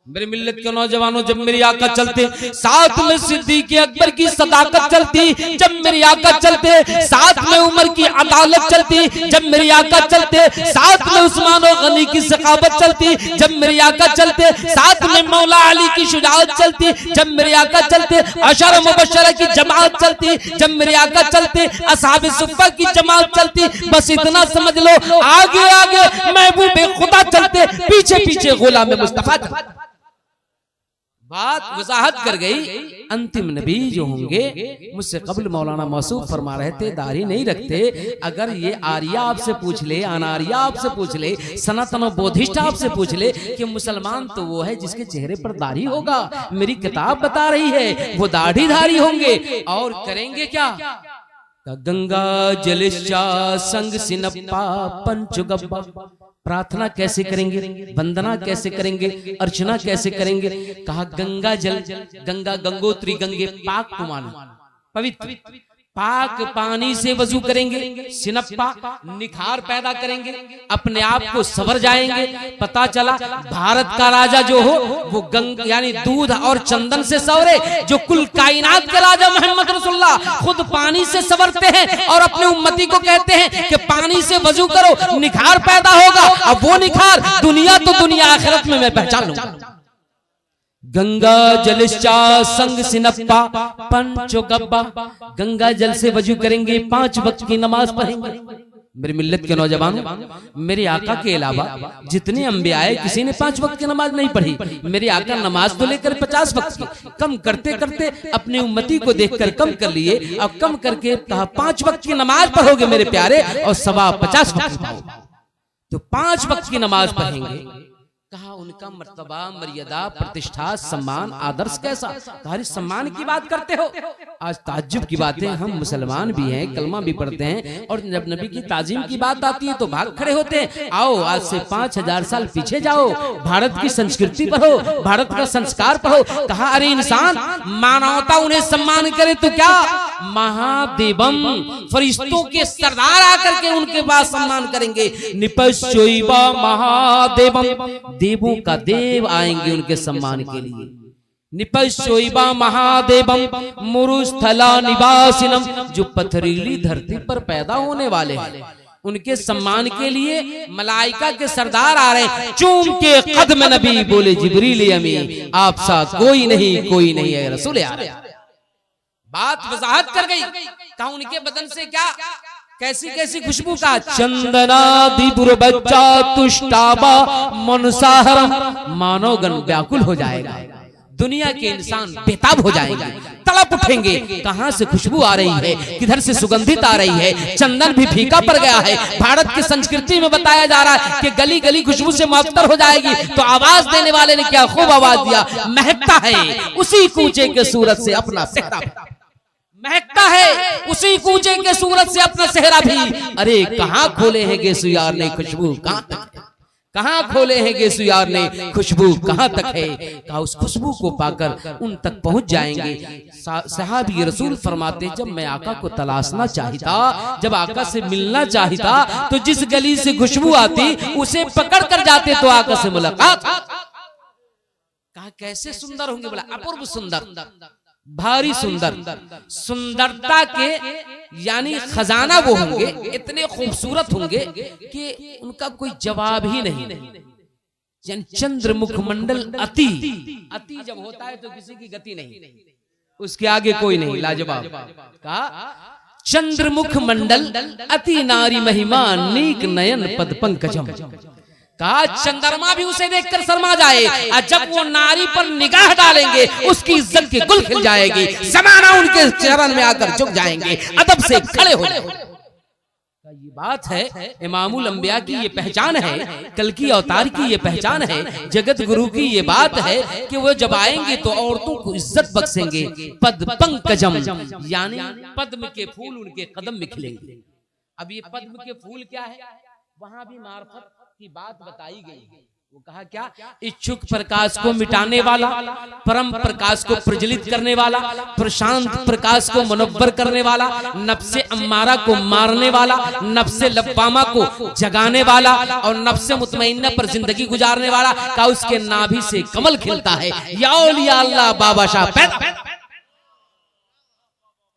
मेरे मिल्लत के नौजवानों, जब मेरे आका चलते साथ में सिद्दीक अकबर की सदाकत चलती, जब मेरे आका चलते साथ में उमर की अदालत चलती, जब मेरे आका चलते साथ में उस्मान और गनी की सखावत चलती, जब मेरे आका चलते साथ में मौला अली की शुजाअत चलती, जब मेरे आका चलते अशर मुबशरा की जमात चलती, जब मेरे आका चलते असहाब सुफ़्फ़ा की जमात चलती। बस इतना समझ लो, आगे आगे महबूबे खुदा चलते, पीछे पीछे गुलाम मुस्तफा चलते। बात वजाहत कर गई। अंतिम नबी जो होंगे, मुझसे कबल मौलाना मौसूफ फरमा रहे थे दाढ़ी नहीं रखते। अगर ये आर्या आपसे पूछ ले, अनार्या आपसे पूछ ले, सनातन बोधिष्ट आपसे पूछ ले कि मुसलमान तो वो है जिसके चेहरे पर दाढ़ी होगा, मेरी किताब बता रही है वो दाढ़ीधारी होंगे। और करेंगे क्या? गंगा जलिशा संग सिनप्पा पंचुगब्बा, प्रार्थना कैसे करेंगे, वंदना कैसे करेंगे, अर्चना कैसे करेंगे? कहा गंगा जल, गंगा गंगोत्री, गंगे पाक को मानो, पवित्र पाक पानी से वजू करेंगे, सिनप्पा निखार पैदा करेंगे, अपने आप को सवर जाएंगे। पता चला भारत का राजा जो हो वो गंगा यानी दूध और चंदन से सवरे, जो कुल कायनात के राजा मोहम्मद रसूलुल्लाह खुद पानी से सवरते हैं और अपने उम्मती को कहते हैं कि पानी से वजू करो, निखार पैदा होगा। अब वो निखार दुनिया तो दुनिया, आखिरत में मैं पहचान लूंगा। गंगा जलिश्चा संग सिनप्पा पंचोगब्बा, गंगा जल से वजू करेंगे, 5 वक्त की नमाज पढ़ेंगे। मेरी मिल्लत के नौजवानों, मेरे आका के अलावा जितने अंबिया आए किसी ने 5 वक्त की नमाज नहीं पढ़ी। मेरे आका नमाज तो लेकर 50 वक्त की, कम करते करते अपने उम्मती को देखकर कम कर लिए। अब कम करके कहा 5 वक्त की नमाज पढ़ोगे मेरे प्यारे, और 50 वक्त पाओगे। तो 5 वक्त की नमाज पढ़ेंगे। कहा उनका मर्तबा, मर्यादा, प्रतिष्ठा, सम्मान, आदर्श कैसा? तुम्हारी सम्मान की बात करते हो। आज ताज्जुब की बातें, हम मुसलमान भी हैं, कलमा भी पढ़ते हैं, और जब नबी की ताजीम की बात आती है तो भाग खड़े होते हैं। आओ आज से 5000 साल पीछे जाओ, भारत की संस्कृति पढ़ो, भारत का संस्कार पढ़ो। कहा अरे इंसान, मानवता उन्हें सम्मान करे तो क्या, महादेवम, फरिश्तों के सरदार आकर के उनके पास सम्मान करेंगे। निपश्चोइबा महादेवम, देवों का देव आएंगे उनके सम्मान के लिए। निपश्चोइबा महादेवम मुरुस्थला निवासिनम, जो पथरीली धरती पर पैदा होने वाले हैं उनके सम्मान के लिए मलाइका के सरदार आ रहे हैं। चूम के कदम नबी बोले जिब्रील अमीन, आप सा कोई नहीं है रसूल आ रहे। बात वजाहत कर गई। कहा उनके बदन से क्या कैसी कैसी खुशबू का चंदनादिपुर बच्चा तुष्टाबा मनसाहरम, मानवगण व्याकुल हो जाएगा, दुनिया के इंसान बेताब हो जाएंगे, तड़प उठेंगे। कहां से खुशबू आ रही है, किधर से सुगंधित आ रही है, चंदन भी फीका पड़ गया है। भारत की संस्कृति में बताया जा रहा है कि गली गली खुशबू से मुअत्तर हो जाएगी। तो आवाज देने वाले ने क्या खूब आवाज दिया, महकता है उसी कूचे के सूरत से अपना सेहरा, महकता है उसी कूचे के सूरत से अपना सेहरा भी। अरे कहां खोले हैं गेसुयार ने खुशबू, कहां तक, कहां खोले हैं गेसुयार ने खुशबू, कहां तक है। कहा उस खुशबू को पाकर उन तक पहुंच जाएंगे। सहाबी रसूल फरमाते जब मैं आका को तलाशना चाहता, जब आका से मिलना चाहता, तो जिस गली से खुशबू आती उसे पकड़ कर जाते तो आका से मुलाकात। कहा कैसे सुंदर होंगे, बोला अपूर्व सुंदर, भारी सुंदर, सुंदरता के यानी खजाना वो होंगे, इतने खूबसूरत होंगे कि उनका कोई जवाब ही नहीं। यानी चंद्रमुख मंडल अति, अति जब होता है तो किसी की गति नहीं, उसके आगे कोई नहीं, लाजवाब। कहा चंद्रमुख मंडल अति नारी महिमा नीक नयन पद पंकजम। कहा चंद्रमा भी उसे देखकर शर्मा जाए, और जब वो नारी पर निगाह डालेंगे उसकी इज्जत की गुल खिल जाएगी, ज़माना उनके चरण में आकर झुक जाएंगे, अदब से खड़े हो जाएंगे। ये बात है इमामुल अंबिया की, ये पहचान है, कल की अवतार की ये पहचान है, जगत गुरु की ये बात है कि वो जब आएंगे तो औरतों को इज्जत बख्शेंगे। पद पंकजम यानी पद्म के फूल उनके कदम में खिलेंगे। अब ये पद्म के फूल क्या है, वहां भी मार्फत की बात बताई गई। वो कहा क्या, इच्छुक प्रकाश को मिटाने वाला, परम प्रकाश को प्रज्वलित करने वाला, प्रशांत प्रकाश को मुनव्वर करने वाला, नफ्से अम्मारा को मारने वाला, नफ्से लब्बामा को जगाने वाला और नफ्से मुतमइन्ना पर जिंदगी गुजारने वाला। का उसके नाभि से कमल खिलता है। या औलिया अल्लाह बाबा शाह पैदा,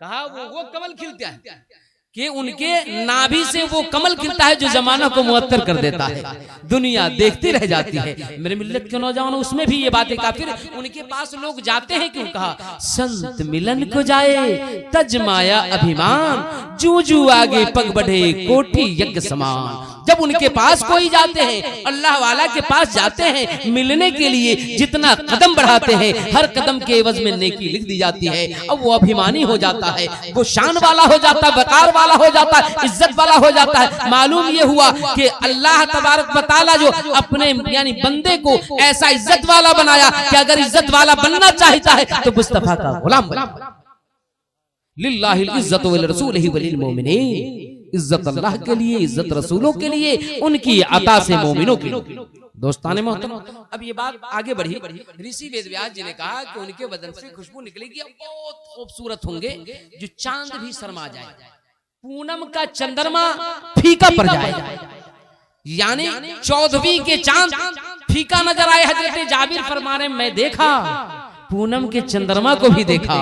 कहा वो कमल खिलता है कि उनके नाभि से वो कमल खिलता है जो जमाना को मुअत्तर कर देता है, दुनिया देखती रह जाती है। मेरे मिल्लत के नौजवानों, उसमें भी ये बातें काफिर उनके पास लोग जाते हैं क्यों। कहा संत मिलन को जाए तजमाया अभिमान, जू जू आगे पग बढ़े कोठी यज्ञ समान। जब उनके पास कोई जाते हैं, अल्लाह वाला के पास जाते हैं मिलने के लिए, जितना कदम बढ़ाते हैं हर कदम के एवज में नेकी लिख दी जाती है। अब वो अभिमानी हो जाता है, वो शान वाला हो जाता है, वकार वाला हो जाता है, इज्जत वाला हो जाता है। मालूम ये हुआ कि अल्लाह तबारक व तआला जो अपने यानी बंदे को ऐसा इज्जत वाला बनाया कि अगर इज्जत वाला बनना चाहता है तो मुस्तफा का गुलाम बना। लिल्लाहिल इज्जतु व लिरसूलिहि व लिल मोमिनीन, इज्जत अल्लाह के लिए, इज्जत रसूलों के लिए, उनकी अता से मोमिनों के लिए। दोस्ताने मोहतरम, अब ये बात आगे बढ़ी। ऋषि वेदव्यास जी ने कहा कि उनके बदन से खुशबू निकलेगी, बहुत खूबसूरत होंगे, जो चांद भी शर्मा जाए, पूनम का चंद्रमा फीका पड़ जाए, यानी 14वीं के चांद फीका नजर आए। हजरत जाबिर फरमा रहे मैं देखा पूनम के चंद्रमा को भी देखा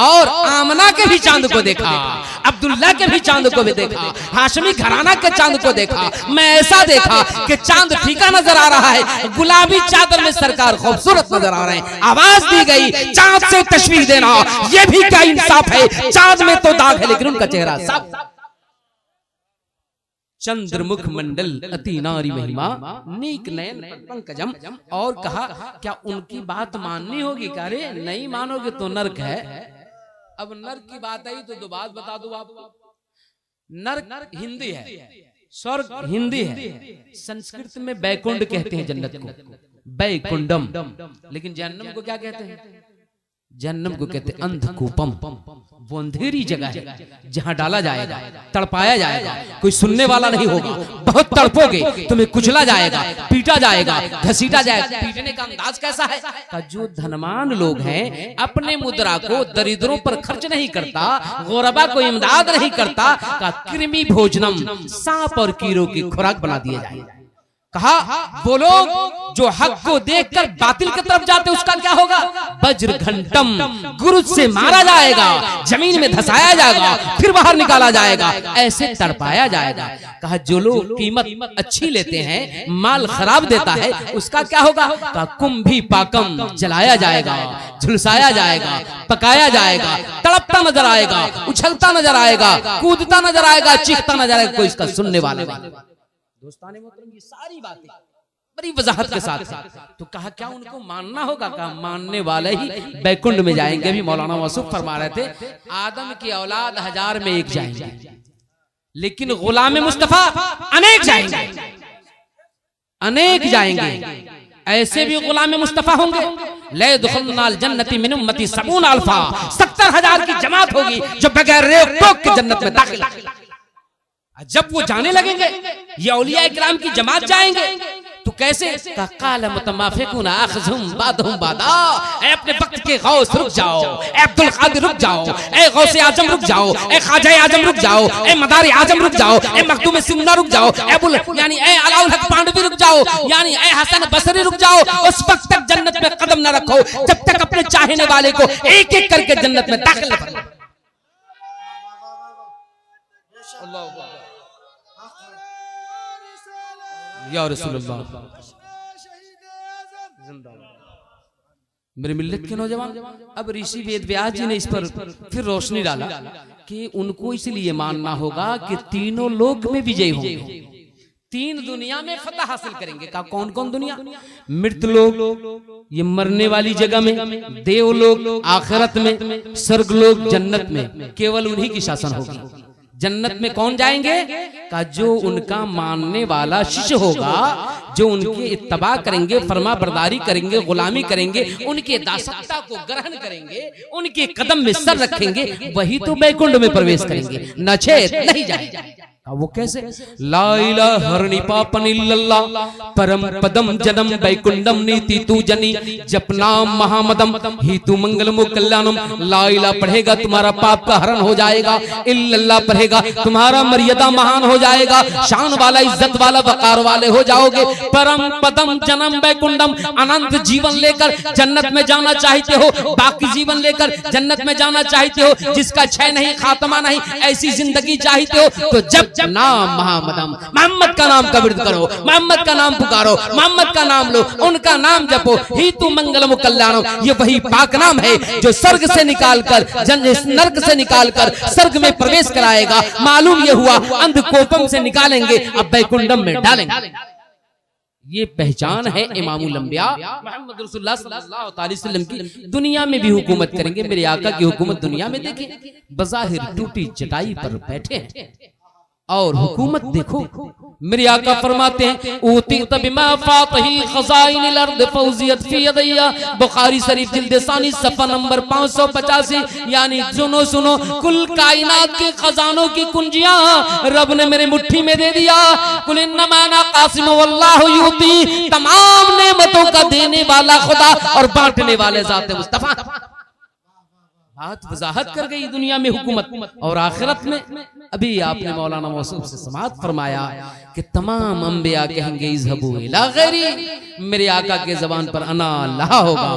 और आमना के भी चांद को देखा, अब्दुल्ला के भी चांद को भी देखा, हाशमी घराना के चांद को देखा। मैं ऐसा देखा कि चांद फीका नजर आ रहा है, गुलाबी चादर में सरकार खूबसूरत नजर आ रहे हैं। आवाज दी गई चांद से तशबीह देना, यह भी क्या इंसाफ है। चांद में तो दाग है लेकिन उनका चेहरा साफ। चंद्रमुख मंडल अति नारी महिमा नीक नयन पंकजम। और कहा क्या उनकी बात माननी होगी। कह रहे नहीं मानोगे तो नर्क है। अब नर्क की बात आई तो दो बात बता दो आपको। नर्क हिंदी है, स्वर्ग हिंदी है, संस्कृत में बैकुंड कहते हैं जन्नत को, बैकुंडम। लेकिन जहन्नम को क्या कहते हैं। जहन्नम को कहते हैं अंधकूपम। वो अंधेरी जगह है जहां डाला जाएगा, तड़पाया जाएगा, कोई सुनने वाला नहीं होगा, बहुत तड़पोगे, तुम्हें कुचला जाएगा, पीटा जाएगा, घसीटा जाएगा। पीटने का अंदाज कैसा है। जो धनवान लोग हैं अपने मुद्रा को दरिद्रों पर खर्च नहीं करता, गुरबा को इमदाद नहीं करता, का कृमि भोजनम, सांप और कीड़ों की खुराक बना दिया जाए। कहा वो लोग जो हक को देखकर बातिल की तरफ जाते उसका क्या होगा? वज्र घंटम, गुरुज से मारा जाएगा, जमीन में धसाया जाएगा, फिर बाहर निकाला जाएगा, ऐसे तड़पाया जाएगा। कहा जो लोग कीमत अच्छी लेते हैं, माल खराब देता है, उसका क्या होगा? कहा कुंभी पाकम, जलाया जाएगा, झुलसाया जाएगा, पकाया जाएगा, तड़पता नजर आएगा, उछलता नजर आएगा, कूदता नजर आएगा, चीखता नजर आएगा, कोई इसका सुनने वाला नहीं। दोस्ताने मोहतरम, ये सारी बातें बड़ी वजाहत के साथ है। तो कहा क्या उनको मानना होगा? कहा मानने वाले ही बैकुंठ में जाएंगे। अभी मौलाना मौसूफ फरमा रहे थे, आदम की औलाद 1000 में एक जाएंगे, लेकिन गुलाम मुस्तफा अनेक जाएंगे, अनेक जाएंगे। ऐसे भी गुलाम मुस्तफा होंगे, ले दुखलनाल जन्नती मिन उम्मती 70,000 की जमात होगी जो बगैर रेख टोक के जन्नत में दाखिल। जब वो जाने लगेंगे, ये औलिया इकराम की जमात जाएंगे, तो कैसे? काला मुतमाफिकुन आखजुम बादहुम बादा, ऐ अपने वक्त के गौस रुक जाओ, ऐ अब्दुल कादिर रुक जाओ, ऐ गौसे आजम रुक जाओ, ऐ ख्वाजा आजम रुक जाओ, ऐ मदारी आजम रुक जाओ, ऐ मखदूम सिंधा रुक जाओ, यानी ऐ अलाउल हक पांडवी रुक जाओ, यानी ऐ हसन बसरी रुक जाओ। उस वक्त तक जन्नत में कदम न रखो जब तक अपने चाहने वाले को एक एक करके जन्नत में दाखिल न करो। या रसूलुल्लाह, मेरे मिल्लत के नौजवान, अब ऋषि वेद व्यास जी ने इस पर फिर रोशनी डाला कि उनको इसलिए मानना होगा कि तीनों लोक में विजयी होंगे, 3 दुनिया में फतह हासिल करेंगे। का कौन कौन दुनिया? मृत लोक, ये मरने वाली जगह में, देवलोक आखिरत में, स्वर्ग लोक जन्नत में, केवल उन्हीं की शासन होगी। जन्नत में कौन जाएंगे? का जो उनका मानने वाला शिष्य होगा, जो उनके इत्तबा करेंगे, फरमा बरदारी करेंगे, गुलामी करेंगे, उनके दासत्ता को ग्रहण करेंगे, उनके कदम में सर रखेंगे, वही तो बैकुंठ में प्रवेश करेंगे, नछेत नहीं जाएंगे। वो कैसे? ला इलाहा हरनिपापन इल्लल्लाह परम पदम जन्म बैकुंडम नीति तू जनी जपना महामदम ही तू मंगलमो कल्याणम। ला इलाहा पढ़ेगा तुम्हारा पाप का हरण हो जाएगा, इल्लल्लाह पढ़ेगा तुम्हारा मर्यादा महान हो जाएगा, शान वाला, इज्जत वाला, वकार वाले हो जाओगे। परम पदम जन्म बैकुंडम, अनंत जीवन लेकर जन्नत में जाना चाहते हो, बाकी जीवन लेकर जन्नत में जाना चाहते हो, जिसका क्षय नहीं, खात्मा नहीं, ऐसी जिंदगी चाहते हो, तो जब नाम मोहम्मदम, मोहम्मद का नाम का विर्द करो, मोहम्मद का नाम पुकारो, मोहम्मद का नाम लो, उनका नाम जपो, ही तू मंगलम कल्याणम। ये वही पाक नाम है जो स्वर्ग से निकालकर नरक से निकालकर स्वर्ग में प्रवेश कराएगा। मालूम ये हुआ अंधकोपम से निकालेंगे, अब बैकुंडम में डालेंगे। ये पहचान है इमामुल अंबिया मोहम्मद रसूलुल्लाह सल्लल्लाहु अलैहि वसल्लम की। दुनिया में भी हुकूमत करेंगे, मेरे आका की हुकूमत दुनिया में देखें, बज़ाहिर टूटी चटाई पर बैठे हैं और हुकूमत देखो। मेरे आका फरमाते हैं ऊतीत बिमा फातही खज़ाइनिल अर्द फौजियत फी यदैया, बुखारी शरीफ जिल्द सानी सफ़ा नंबर 585। यानी सुनो सुनो, कुल कायनात के खजानों की कुंजियां रब ने मेरे मुट्ठी में दे दिया। कुल इन्नमा अना कासिम वल्लाहु यूती, तमाम नेमतों का देने वाला खुदा और बांटने वाले ज़ात मुस्तफा। बात वजाहत कर गई दुनिया में हुकूमत और आखिरत में। अभी आपने मौलाना मौसूफ से समाअत फरमाया कि तमाम अंबिया कहेंगे इज़हबू इला गैरी, मेरे आका के जबान पर अना अल्लाह होगा,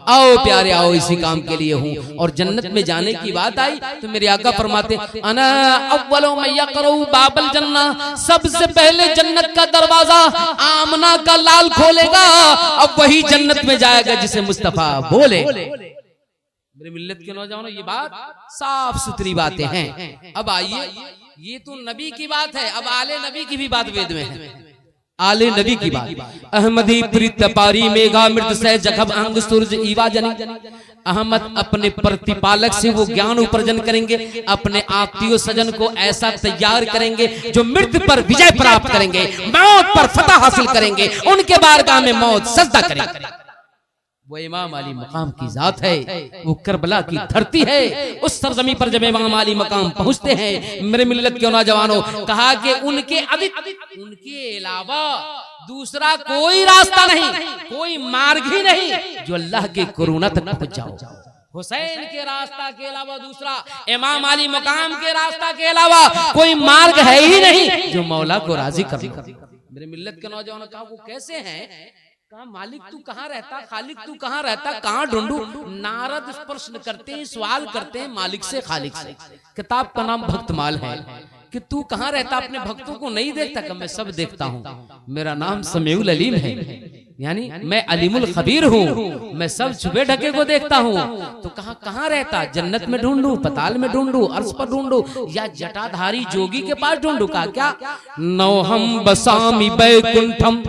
आओ प्यारे आओ इसी काम के लिए हूँ। और जन्नत में जाने की बात आई तो मेरे आका फरमाते अना अव्वलु मन यक़रउ बाबल जन्ना, सबसे पहले जन्नत का दरवाजा आमना का लाल खोलेगा, अब वही जन्नत में जाएगा जिसे मुस्तफा बोले। मेरे मिल्लत के नौजवानों, ये बात साफ सुथरी बातें हैं। अब आइए, ये तो नबी की बात है, अब आले नबी की भी बात वेद में है। आले नबी की बात। अहमदी प्रीत पारी मेघा मृत से जखब अंग सूरज ईवा जनी। अहमद अपने प्रतिपालक से वो ज्ञान उपार्जन करेंगे, अपने आत्मीय सजन को ऐसा तैयार करेंगे जो मृत्यु पर विजय प्राप्त करेंगे, मौत पर फतह हासिल करेंगे, उनके बारगाह में मौत सजदा करेंगे। वो इमाम अली मकाम की जात है, वो करबला की धरती है। उस सरजमी पर जब इमाम अली मकाम पहुंचते हैं, मेरे मिल्लत के नौजवानों, कहा कि उनके अलावा दूसरा कोई रास्ता नहीं, कोई मार्ग ही नहीं जो अल्लाह के कुरूना तक पहुंच जाओ। हुसैन के रास्ता के अलावा दूसरा, इमाम अली मकाम के रास्ता के अलावा कोई मार्ग है ही नहीं जो मौला को राजी कर। मेरे मिल्लत के नौजवानों कहा वो कैसे हैं? कहा मालिक तू कहाँ रहता, खालिक तू कहाँ रहता, कहाँ ढूंढूं? नारद प्रश्न करते हैं, सवाल करते हैं मालिक से, खालिक से। किताब का नाम भक्तमाल है कि तू कहाँ रहता, अपने भक्तों को नहीं देखता? कि मैं सब देखता हूँ, मेरा नाम समीउल अलीम है, यानी मैं अलीमुल खबीर हूँ, मैं सब छुपे ढके को देखता हूँ। तो कहाँ रहता? जन्नत में ढूंढूं, पताल में ढूंढूं, अर्श पर ढूंढूं, या जटाधारी जोगी के पास ढूंढूं? कहा क्या? नौहम बसामी बैकुंठम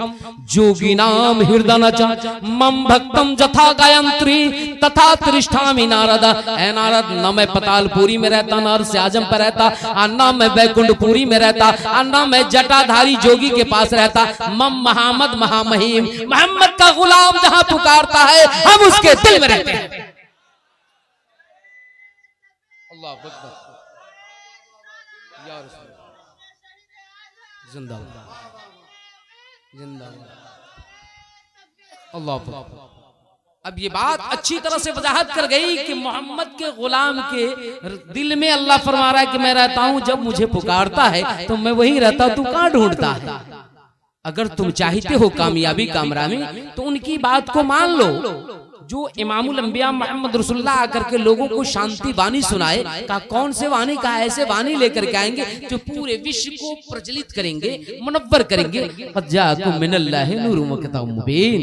जोगी नाम हृदय नचा मम भक्तम जथा गायत्री तथा त्रिष्ठामी नारद। ऐ नारद, न मैं पतालपुरी में रहता, न अर्श आजम पर रहता, न मैं बैकुंठपुरी में रहता, न मैं जटाधारी जोगी के पास रहता। मम महामद महामहिम, मोहम्मद का गुलाम जहां पुकारता है हम उसके दिल में रहते हैं। अल्लाह अकबर, या रसूल, जिंदाबाद जिंदाबाद, अल्लाह अकबर। अब ये बात अच्छी तरह से वजाहत कर गई कि मोहम्मद के गुलाम के दिल में अल्लाह फरमा रहा है कि मैं रहता हूं, जब मुझे पुकारता है तो मैं वहीं रहता, तू कहां ढूंढता है? अगर तुम चाहते हो कामयाबी कामरानी तो उनकी बात को मान लो। जो इमामुल अंबिया मोहम्मद रसूलुल्लाह आकर के लोगों को शांति वाणी सुनाए, कहा कौन से वाणी? का ऐसे वाणी लेकर के आएंगे जो पूरे विश्व को प्रज्वलित करेंगे, मुनव्वर करेंगे। क़द जाअकुम मिनल्लाहि नूरुन व किताबुम मुबीन,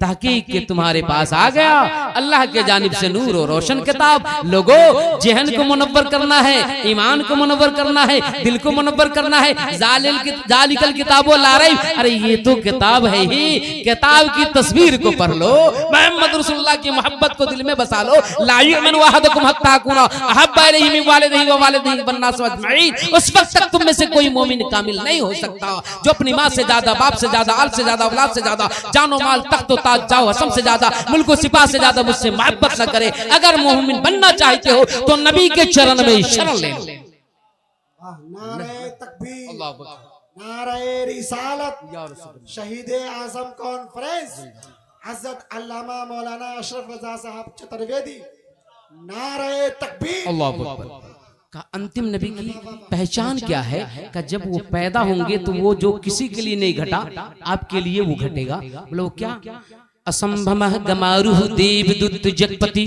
तहकीक के तुम्हारे पास आ गया अल्लाह के जानिब से नूर और रोशन किताब। लोगो जहन को मुनव्वर करना है, ईमान को मुनव्वर करना है, दिल को मुनव्वर करना है। जालिकल किताबो ला रही, अरे ये तो किताब है ही, किताब की तस्वीर को पढ़ लो, मोहम्मद रसूलुल्लाह की मोहब्बत को दिल में बसा लो। ला युमिनु अहदुकुम हत्ता अकूना अहब्बा इलैहि मिन वालिदिही व वालिदिही वन नास अजमईन। उस वक्त तक तुम में से कोई मोमिन कामिल नहीं हो सकता जो अपनी माँ से ज्यादा, बाप से ज्यादा, आल से ज्यादा, औलाद से ज्यादा, जानो माल, तख्त ताज, जाओ हसम से ज्यादा, मुल्क सिपा से ज्यादा मुझसे मोहब्बत न करे। अगर मोमिन बनना चाहते हो तो नबी के चरण में शरण ले लो। नारे तकबीर, नारे रिसालत, शहीद आजम कॉन्फ्रेंस हजरत अल्लामा मौलाना अशरफ रजा साहब चतुर्वेदी, नारे तकबीर, अल्लाह अकबर। का अंतिम नबी की पहचान क्या है? का जब वो पैदा होंगे तो वो जो किसी के लिए नहीं घटा आपके लिए वो घटेगा। बोलो क्या? असंभमः गमारुः देवदूत जगपति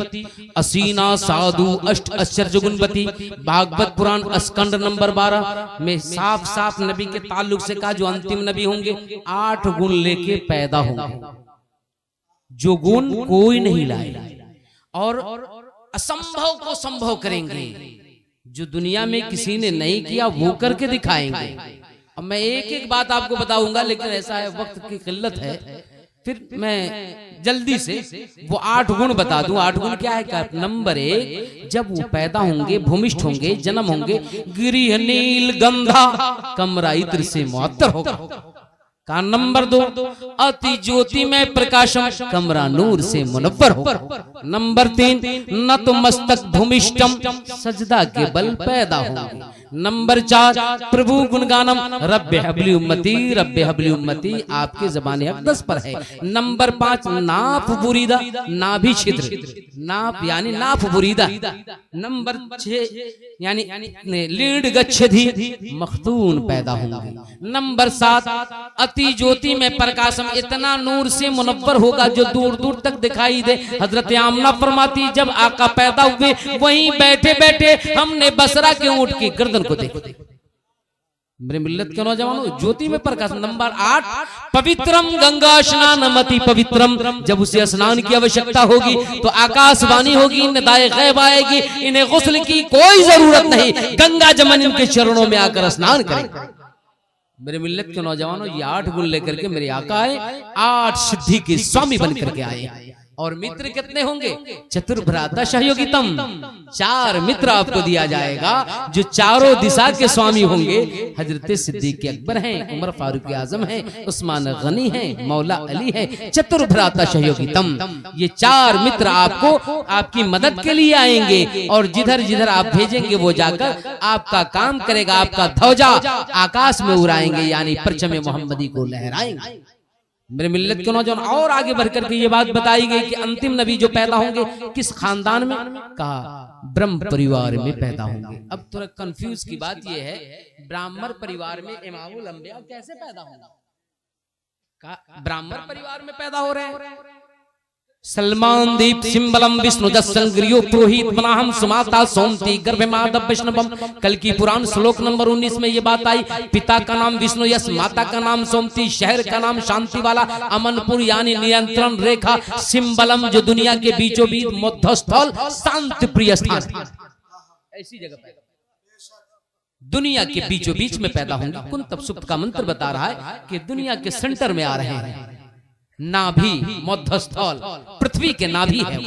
असीना साधु अष्ट आश्चर्य गुणवती। भागवत पुराण स्कंद नंबर 12 में साफ साफ नबी के ताल्लुक से कहा जो अंतिम नबी होंगे 8 गुण लेके पैदा होंगे, जो गुण कोई नहीं लाए, और असंभव को संभव करेंगे, जो दुनिया में किसी ने नहीं किया वो करके दिखाएंगे। अब मैं एक एक बात आपको बताऊंगा, लेकिन ऐसा है वक्त की किल्लत है, फिर मैं जल्दी से वो 8 गुण बता दूं। 8 गुण क्या है? नंबर 1, जब वो पैदा होंगे, भूमिष्ठ होंगे, जन्म होंगे, गिरिह नील गंधा, कमरा इत्र से मुअत्तर होगा। का नंबर 2, अति ज्योति में प्रकाशम, कमरा नूर से मुनव्वर होगा। नंबर 3, नत मस्तक भूमिष्ठम, सजदा के बल पैदा होंगे। नंबर 4, प्रभु गुणगानम, रब्बे हबली उम्मती, रब्बे हबली उम्मती, आपके ज़बान अक़दस पर है। नंबर 5, नाफ बुरीदा, नाभि छिद्र, नाफ यानी नाफ बुरीदा। नंबर 6 यानी लीड गच्छधि, मखतून पैदा होंगे। नंबर 7, अति ज्योति में प्रकाशम, इतना नूर से मुनव्वर होगा जो दूर दूर तक दिखाई दे। हजरत आमना फरमाती जब आका पैदा हुए वहीं बैठे बैठे हमने बसरा के ऊंट की गर्दन को देखा। मेरे मिल्लत के नौजवानों, ज्योति में प्रकाश। नंबर 8, पवित्रम गंगा स्नानमति पवित्रम, जब उसे स्नान की आवश्यकता होगी तो आकाशवाणी होगी, निदाए गैब आएगी, इन्हें गुस्ल की कोई जरूरत नहीं, गंगा जमन इनके चरणों में आकर स्नान करें। मेरे मिल्लत के नौजवानों, ये 8 गुण लेकर के मेरे आका आए, 8 सिद्धि के स्वामी बन करके आए। और मित्र कितने होंगे? चतुर्भ्राता सहयोगितम, 4 मित्र आपको दिया जाएगा जो चारों दिशा के स्वामी होंगे। हजरत सिद्दीक अकबर हैं, उमर फारूक आजम हैं, उस्मान गनी हैं, मौला अली है। चतुर्भ्राता सहयोगितम, ये 4 मित्र आपको आपकी मदद के लिए आएंगे, और जिधर जिधर आप भेजेंगे वो जाकर आपका काम करेगा, आपका ध्वजा आकाश में उड़ाएंगे, यानी परचम मोहम्मदी को लहराएंगे। मेरे मिल्लत के नौजवान, और आगे बढ़कर के ये बात बताई गई कि अंतिम नबी जो पैदा होंगे किस खानदान में? कहा ब्रह्म परिवार में पैदा होंगे। अब थोड़ा कंफ्यूज की बात ये है, ब्राह्मण परिवार में इमामुल अंबिया कैसे पैदा होंगे? ब्राह्मण परिवार में पैदा हो रहे हैं। सलमान दीप सिंबलम विष्णु जसंग्रियो पुरोहित बनाहम सुमाता सोमती गर्भ माधव वैष्णवम। कल की पुराण श्लोक नंबर 19 में ये बात आई। पिता का नाम विष्णु यश, माता का नाम सोमती, शहर का नाम शांति वाला, अमनपुर यानी नियंत्रण रेखा, सिंबलम जो दुनिया के बीचों बीच मध्यस्थल शांति प्रिय स्थान, ऐसी जगह पैदा, दुनिया के बीचों बीच में पैदा होंगे। कुंतब सुक्त का मंत्र बता रहा है कि दुनिया के सेंटर में आ रहे हैं। नाभि मध्यस्थल पृथ्वी के नाभि है,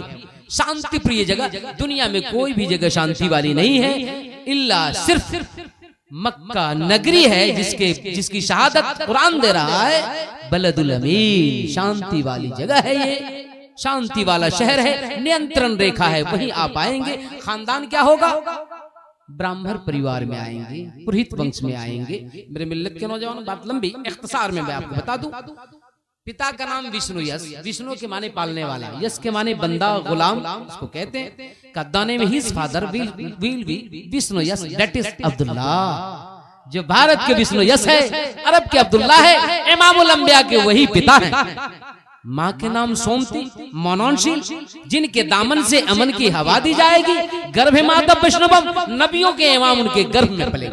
शांति प्रिय जगह। दुनिया में कोई भी जगह शांति वाली नहीं है, इल्ला सिर्फ मक्का नगरी है जिसकी शहादत कुरान दे रहा है। बलदुल अमीन, शांति वाली जगह है, ये शांति वाला शहर है, नियंत्रण रेखा है, वहीं आप आएंगे। खानदान क्या होगा? ब्राह्मण परिवार में आएंगे, पुरोहित वंश में आएंगे। मेरे मिल्लत के नौजवान, बात लंबी, इख्तिसार में मैं आपको बता दूं। पिता का नाम विष्णु यश, विष्णु के माने पालने वाला, यश के माने बंदा गुलाम उसको कहते हैं। कद्दाने में his father will be Vishnu Yash, that is Abdullah. जो भारत के विष्णु यश है, अरब के अब्दुल्ला है, इमामुल अंबिया के वही पिता हैं। माँ के नाम सोमती, मननशील, जिनके दामन से अमन की हवा दी जाएगी। गर्भ माधव वैष्णवम, नबियों के इमाम उनके गर्भ में पले।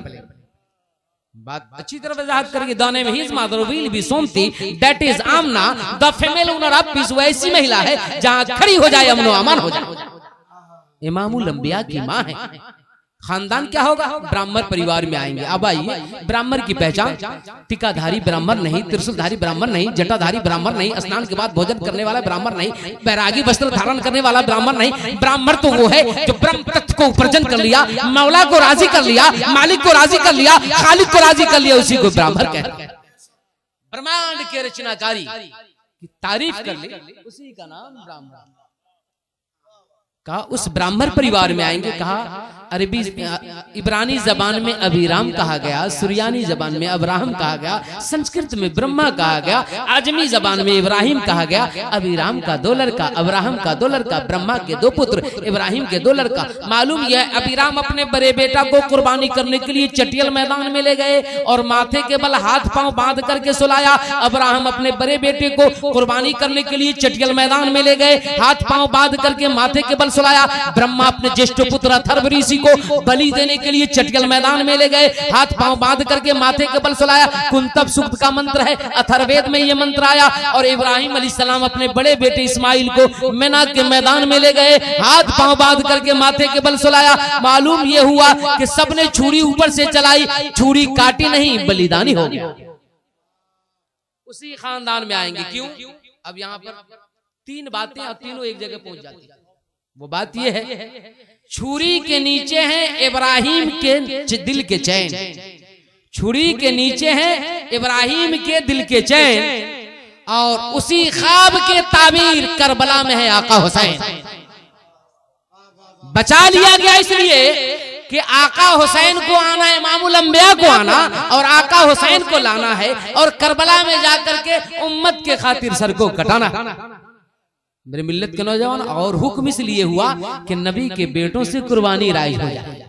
बात अच्छी तरह वजाहत करके, दाने में हिज मादर विल बी सोमती, that is Amina the female owner of peace. वो ऐसी महिला है जहां खड़ी हो जाए अमन अमान हो जाए। इमामुल अंबिया की माँ है। खानदान क्या होगा? ब्राह्मण परिवार में आएंगे। अब आइए, ब्राह्मण की पहचान, टिकाधारी ब्राह्मण नहीं, त्रिशूलधारी ब्राह्मण नहीं, जटाधारी ब्राह्मण नहीं, स्नान के बाद भोजन करने वाला ब्राह्मण नहीं, बैरागी वस्त्र धारण करने वाला ब्राह्मण नहीं। ब्राह्मण तो वो है जो ब्रह्म तत्व को उपार्जन कर लिया, मौला को राजी कर लिया, मालिक को राजी कर लिया, खालिक को राजी कर लिया, उसी को ब्राह्मण कहते हैं। ब्रह्मांड के रचनाकारी की तारीफ कर ले, उसी का नाम ब्राह्मण। कहा उस ब्राह्मण परिवार में आएंगे। कहा अरबी इब्रानी जबान में अभिराम कहा गया, सुरियानी जबान में अब्राहम कहा गया, संस्कृत में ब्रह्मा कहा गया, आजमी जबान में इब्राहिम कहा गया। अभिराम का 2 लड़का, अब्राहम का 2 लड़का, ब्रह्मा के 2 पुत्र, इब्राहिम के 2 लड़का। मालूम यह अभिराम अपने बड़े बेटा को कुर्बानी करने के लिए चटियल मैदान में ले गए और माथे के बल हाथ पांव बांध करके सुलाया। अब्राहम अपने बड़े बेटे को कुर्बानी करने के लिए चटियल मैदान में ले गए, हाथ पांव बांध करके माथे के बल सुलाया। ब्रह्मा अपने ज्येष्ठ पुत्र अथर्व ऋषि को बलि देने के लिए चटियल मैदान में ले गए, हाथ पांव बांध करके माथे के बल सुलाया। कुंतब सूक्त का मंत्र है, अथर्ववेद में ये मंत्र आया। और इब्राहिम अलैहिस्सलाम अपने बड़े बेटे इस्माइल को मिना के मैदान में ले गए, हाथ पांव बांध करके माथे के बल सुलाया। मालूम ये हुआ कि सबने छुरी ऊपर से चलाई, छुरी काटी नहीं, बलिदानी हो गया। उसी खानदान में आएंगे। क्यों? अब यहाँ पर 3 बातें और तीनों एक जगह पहुंच जाती है। वो बात ये है, छुरी के नीचे है इब्राहिम के दिल के चैन, छुरी के नीचे है इब्राहिम के दिल के चैन, और उसी ख्वाब के ताबीर करबला में है आका हुसैन। बचा लिया गया इसलिए कि आका हुसैन को आना, इमामुल अंबिया को आना और आका हुसैन को लाना है, और करबला में जाकर के उम्मत के खातिर सर को कटाना। मेरे मिल्लत के नौजवान, और हुक्म इसलिए हुआ कि नबी के बेटों से कुर्बानी राइज हो जाए,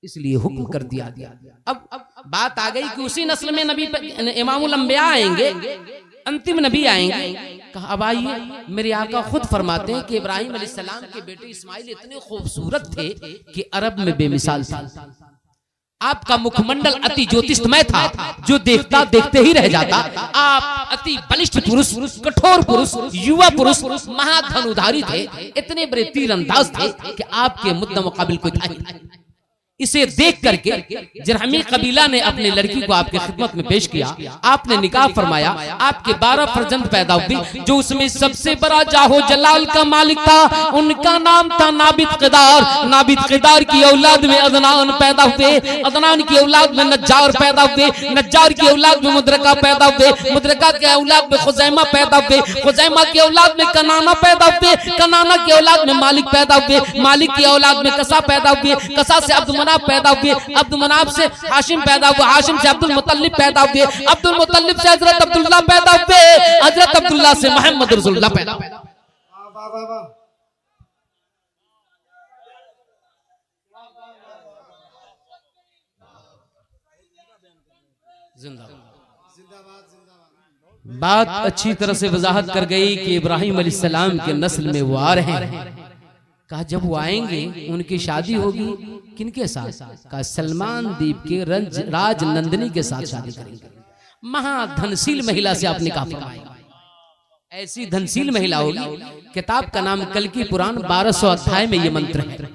इसलिए हुक्म कर दिया गया। अब बात आ गई कि उसी नस्ल में नबी इमामुल अंबिया आएंगे, अंतिम नबी आएंगे। कहा अब आइए, मेरे आका खुद फरमाते हैं कि इब्राहिम अलैहिस्सलाम के बेटे इस्माइल इतने खूबसूरत थे कि अरब में बेमिसाल था। आपका मुखमंडल अति ज्योतिषमय था, जो देखता देखते ही रह जाता। आप अति बलिष्ठ पुरुष, कठोर पुरुष, युवा पुरुष, महाधनुधारी थे, इतने बड़े तीरंदाज थे कि आपके मुद्दा मुकाबिल कोई था नहीं। इसे देख करके जरहमी कबीला ने अपने लड़की को आपके खिदमत में पेश किया। आपने निकाह फरमाया, आपके 12 फर्जंद पैदा हुए। जो उसमें सबसे बड़ा जाहो जलाल का मालिक था, उनका नाम था नाबिद क़िदार। नाबिद क़िदार की औलाद में अदनान पैदा हुए, अदनान की औलाद में नज्जार पैदा हुए, नज्जार की औलाद में मुद्रका पैदा हुए, मुद्रका की औलाद में खुजैमा पैदा हुए, खुजैमा की औलाद में कनाना पैदा हुए, कनाना की औलाद में मालिक पैदा हुए, मालिक की औलाद में कसा पैदा हुए, कसा से अब्दुल पैदा हुए, अब्दुल मनाफ से हाशिम पैदा हुआ, हाशिम से अब्दुल मुत्तलिब पैदा हुए, अब्दुल मुत्तलिब से हजरत अब्दुल्ला पैदा हुए, हजरत अब्दुल्ला से मोहम्मद रसूलुल्लाह पैदा हुए। बात अच्छी तरह से वजाहत कर गई कि इब्राहिम अलैहिस्सलाम के नस्ल में वो आ रहे हैं। कहा जब वो आएंगे उनकी शादी होगी किनके साथ? कहा सलमान द्वीप के राज नंदिनी के साथ शादी करेंगे। महाधनशील महिला से आप निकाह फरमाएंगे, ऐसी धनशील महिला होगी। किताब का नाम कल की पुराण 1200 अध्याय में ये मंत्र है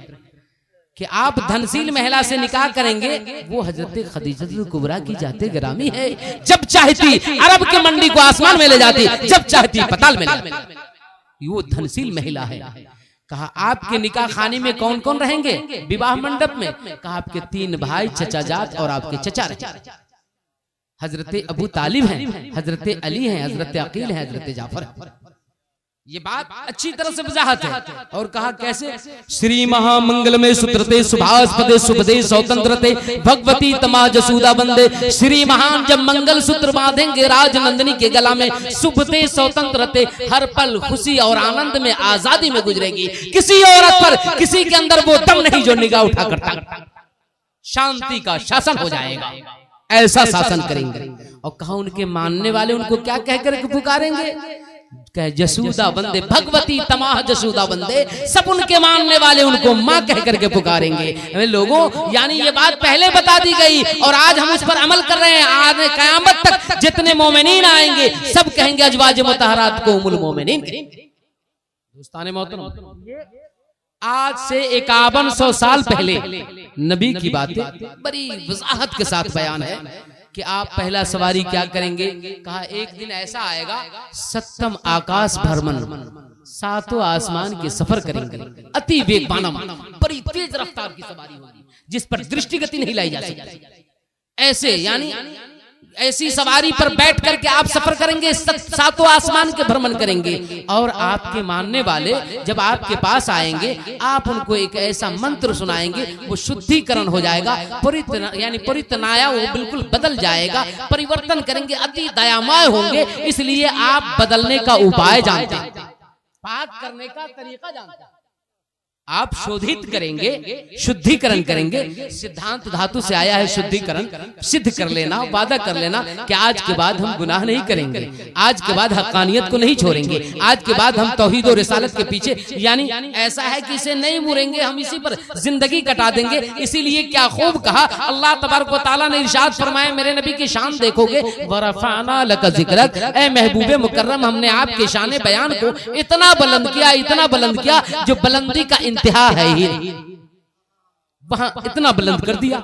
कि आप धनशील महिला से निकाह करेंगे। वो हजरत खदीजतुल कुबरा की जाते गिरामी है, जब चाहती अरब की मंडी को आसमान में ले जाती, जब चाहती पताल में ले जाती। वो धनशील महिला है। कहा आपके निकाह खाने में कौन कौन रहेंगे विवाह मंडप में? कहा आपके 3 भाई, चचाजाद और आपके चचा रहेंगे। हजरत अबू तालिब हैं, हजरत अली हैं, हजरत अकील हैं, हजरत जाफर हैं। ये बात अच्छी तरह से वजाहत है। और कहा कैसे? श्री महामंगलमय सूत्रते सुभाषपदे सुपदे स्वतंत्रते भगवती तमा जसूदा बंदे। श्री महान जब मंगल सूत्र बांधेंगे राजनंदिनी के गला में, शुभते स्वतंत्रते, हर पल खुशी और आनंद में आजादी में गुजरेगी। किसी औरत पर किसी के अंदर वो दम नहीं जो निगाह उठा करता। शांति का शासन हो जाएगा, ऐसा शासन करेंगे। और कहा उनके मानने वाले उनको क्या कहकर पुकारेंगे? कह जसूदा बंदे, भगवती तमाह जसूदा बंदे। सब उनके मानने वाले उनको माँ कह करके पुकारेंगे। लोगों यानी ये बात पहले बता दी गई और आज हम उस पर अमल कर रहे हैं। आज कयामत तक जितने मोमिनीन आएंगे सब कहेंगे अजवाज मुतहरात को उम्मुल मोमिनीन। दोस्ताने मोहतरम, आज से 5100 साल पहले नबी की बातें बड़ी वजाहत के साथ बयान है कि आप पहला सवारी क्या करेंगे? कहा एक दिन ऐसा आएगा, सप्तम आकाश भ्रमण, 7 आसमान के सफर करेंगे, अति वेगवानम, बड़ी तेज रफ्तार की सवारी होगी जिस पर दृष्टिगति नहीं लाई जा सकती। ऐसे यानी ऐसी सवारी पर बैठ करके आप सफर करेंगे, 7 आसमान के भ्रमण करेंगे। और आपके मानने वाले जब आपके पास आएंगे आप उनको एक ऐसा मंत्र सुनाएंगे, वो शुद्धिकरण हो जाएगा, यानी परितनाया वो बिल्कुल बदल जाएगा, परिवर्तन करेंगे, अति दयामय होंगे। इसलिए आप बदलने का उपाय जानते हैं, पाक करने का तरीका जानते हैं। आप शोधित करेंगे, शुद्धिकरण करेंगे। सिद्धांत धातु से आया है शुद्धिकरण। सिद्ध कर लेना, वादा कर लेना कि आज के बाद हम गुनाह नहीं करेंगे, आज के बाद हक्कानियत को नहीं छोड़ेंगे, आज के बाद हम तौहीद और रिसालत के पीछे, यानी ऐसा है कि इसे नहीं मुड़ेंगे, हम इसी पर जिंदगी कटा देंगे। इसीलिए क्या खूब कहा अल्लाह तबारक व तआला ने, इरशाद फरमाया मेरे नबी की शान देखोगे, वरफाना लका जिक्रक, ए महबूबे मुकर्रम हमने आपके शान बयान को इतना बुलंद किया, इतना बुलंद किया जो बुलंदी का इंतहा है ही, वहां इतना बुलंद कर दिया।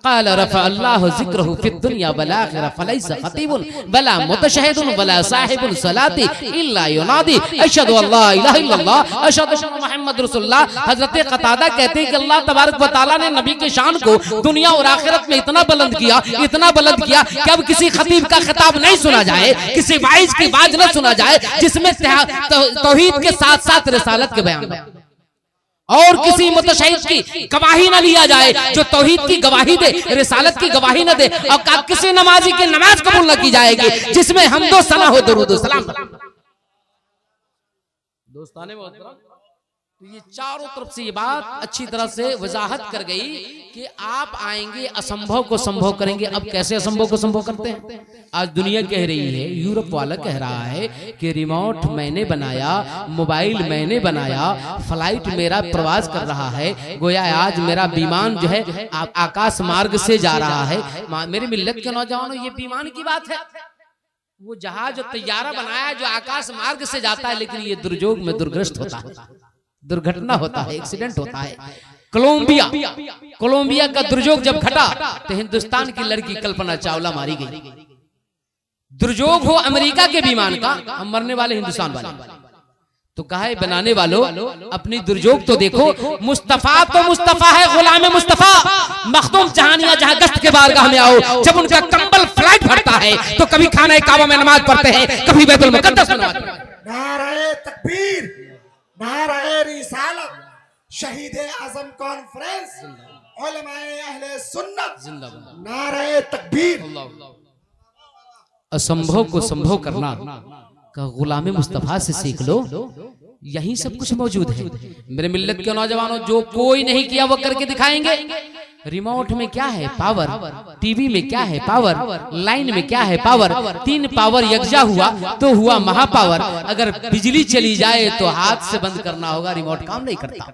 क़ाल रफ़अ अल्लाहु ज़िक्रहु फ़िद दुनिया वल आखिरह फ़लैसा ख़तीबुन वला मुतशहिदुन वला साहिबुन सलाती इल्ला युनादी अशहदु अल्ला इलाहा इल्लल्लाह अशहदु अन्न मुहम्मद रसूलुल्लाह। हज़रत क़तादा कहते हैं कि अल्लाह तबारक व तआला ने नबी के शान को दुनिया और आखिरत में इतना बुलंद किया, इतना बुलंद किया कि अब किसी खतीब का खिताब नहीं सुना जाए, किसी वाइज की बात न सुना जाए जिसमें तौहीद के साथ साथ रिसालत के बयान, और किसी मुतशहीद की गवाही न लिया जाए जो तौहीद की गवाही दे, रिसालत की गवाही न दे, और किसी नमाजी की नमाज कबूल न की जाएगी जिसमें हमदो सना हो, दरूद व सलाम। दोस्ताने मोहतरम, तो ये चारों तरफ से ये बात अच्छी तरह से वजाहत कर गई कि आप आएंगे, असंभव को संभव करेंगे। अब कैसे असंभव को संभव करते हैं? आज दुनिया कह रही है, यूरोप वाला कह रहा है कि रिमोट मैंने बनाया, मोबाइल मैंने बनाया, फ्लाइट मेरा प्रवास कर रहा है, गोया आज मेरा विमान जो है आकाश मार्ग से जा रहा है। मेरी मिल्लत के नौजवानों, ये विमान की बात है, वो जहाज जो तैयारा बनाया जो आकाश मार्ग से जाता है, लेकिन ये दुर्योग में दुर्ग्रस्त होता है, दुर्घटना होता है, एक्सीडेंट होता है। कोलंबिया का दुर्योग जब घटा तो हिंदुस्तान की लड़की कल्पना चावला मारी गई। दुर्योग हो अमेरिका के विमान का, हम मरने वाले हिंदुस्तान वाले। तो कहा है बनाने वालों अपनी दुर्योग तो देखो, मुस्तफा तो मुस्तफा है, गुलाम मुस्तफा, मखदूम जहानिया जहां गश्त के बारगाह में आओ, जब उनका कंबल फ्लाइट भरता है तो कभी खाना काबा में नमाज पढ़ते हैं, कभी बैतुल मुकद्दस में नमाज पढ़ते हैं। नारे तकबीर, नारे रिसालत, शहीद आजम कॉन्फ्रेंस, उलमाए अहले सुन्नत जिंदाबाद, नारे तकबीर। असंभव को संभव करना का गुलाम मुस्तफा से सीख लो, यही सब कुछ मौजूद है। मेरे मिल्लत के नौजवानों, जो कोई नहीं किया वो करके दिखाएंगे। रिमोट में क्या है? पावर। टीवी में क्या है? पावर। लाइन में क्या है? पावर। 3 पावर यकजा हुआ तो हुआ महापावर। अगर बिजली चली जाए तो हाथ से बंद करना होगा, रिमोट काम नहीं करता।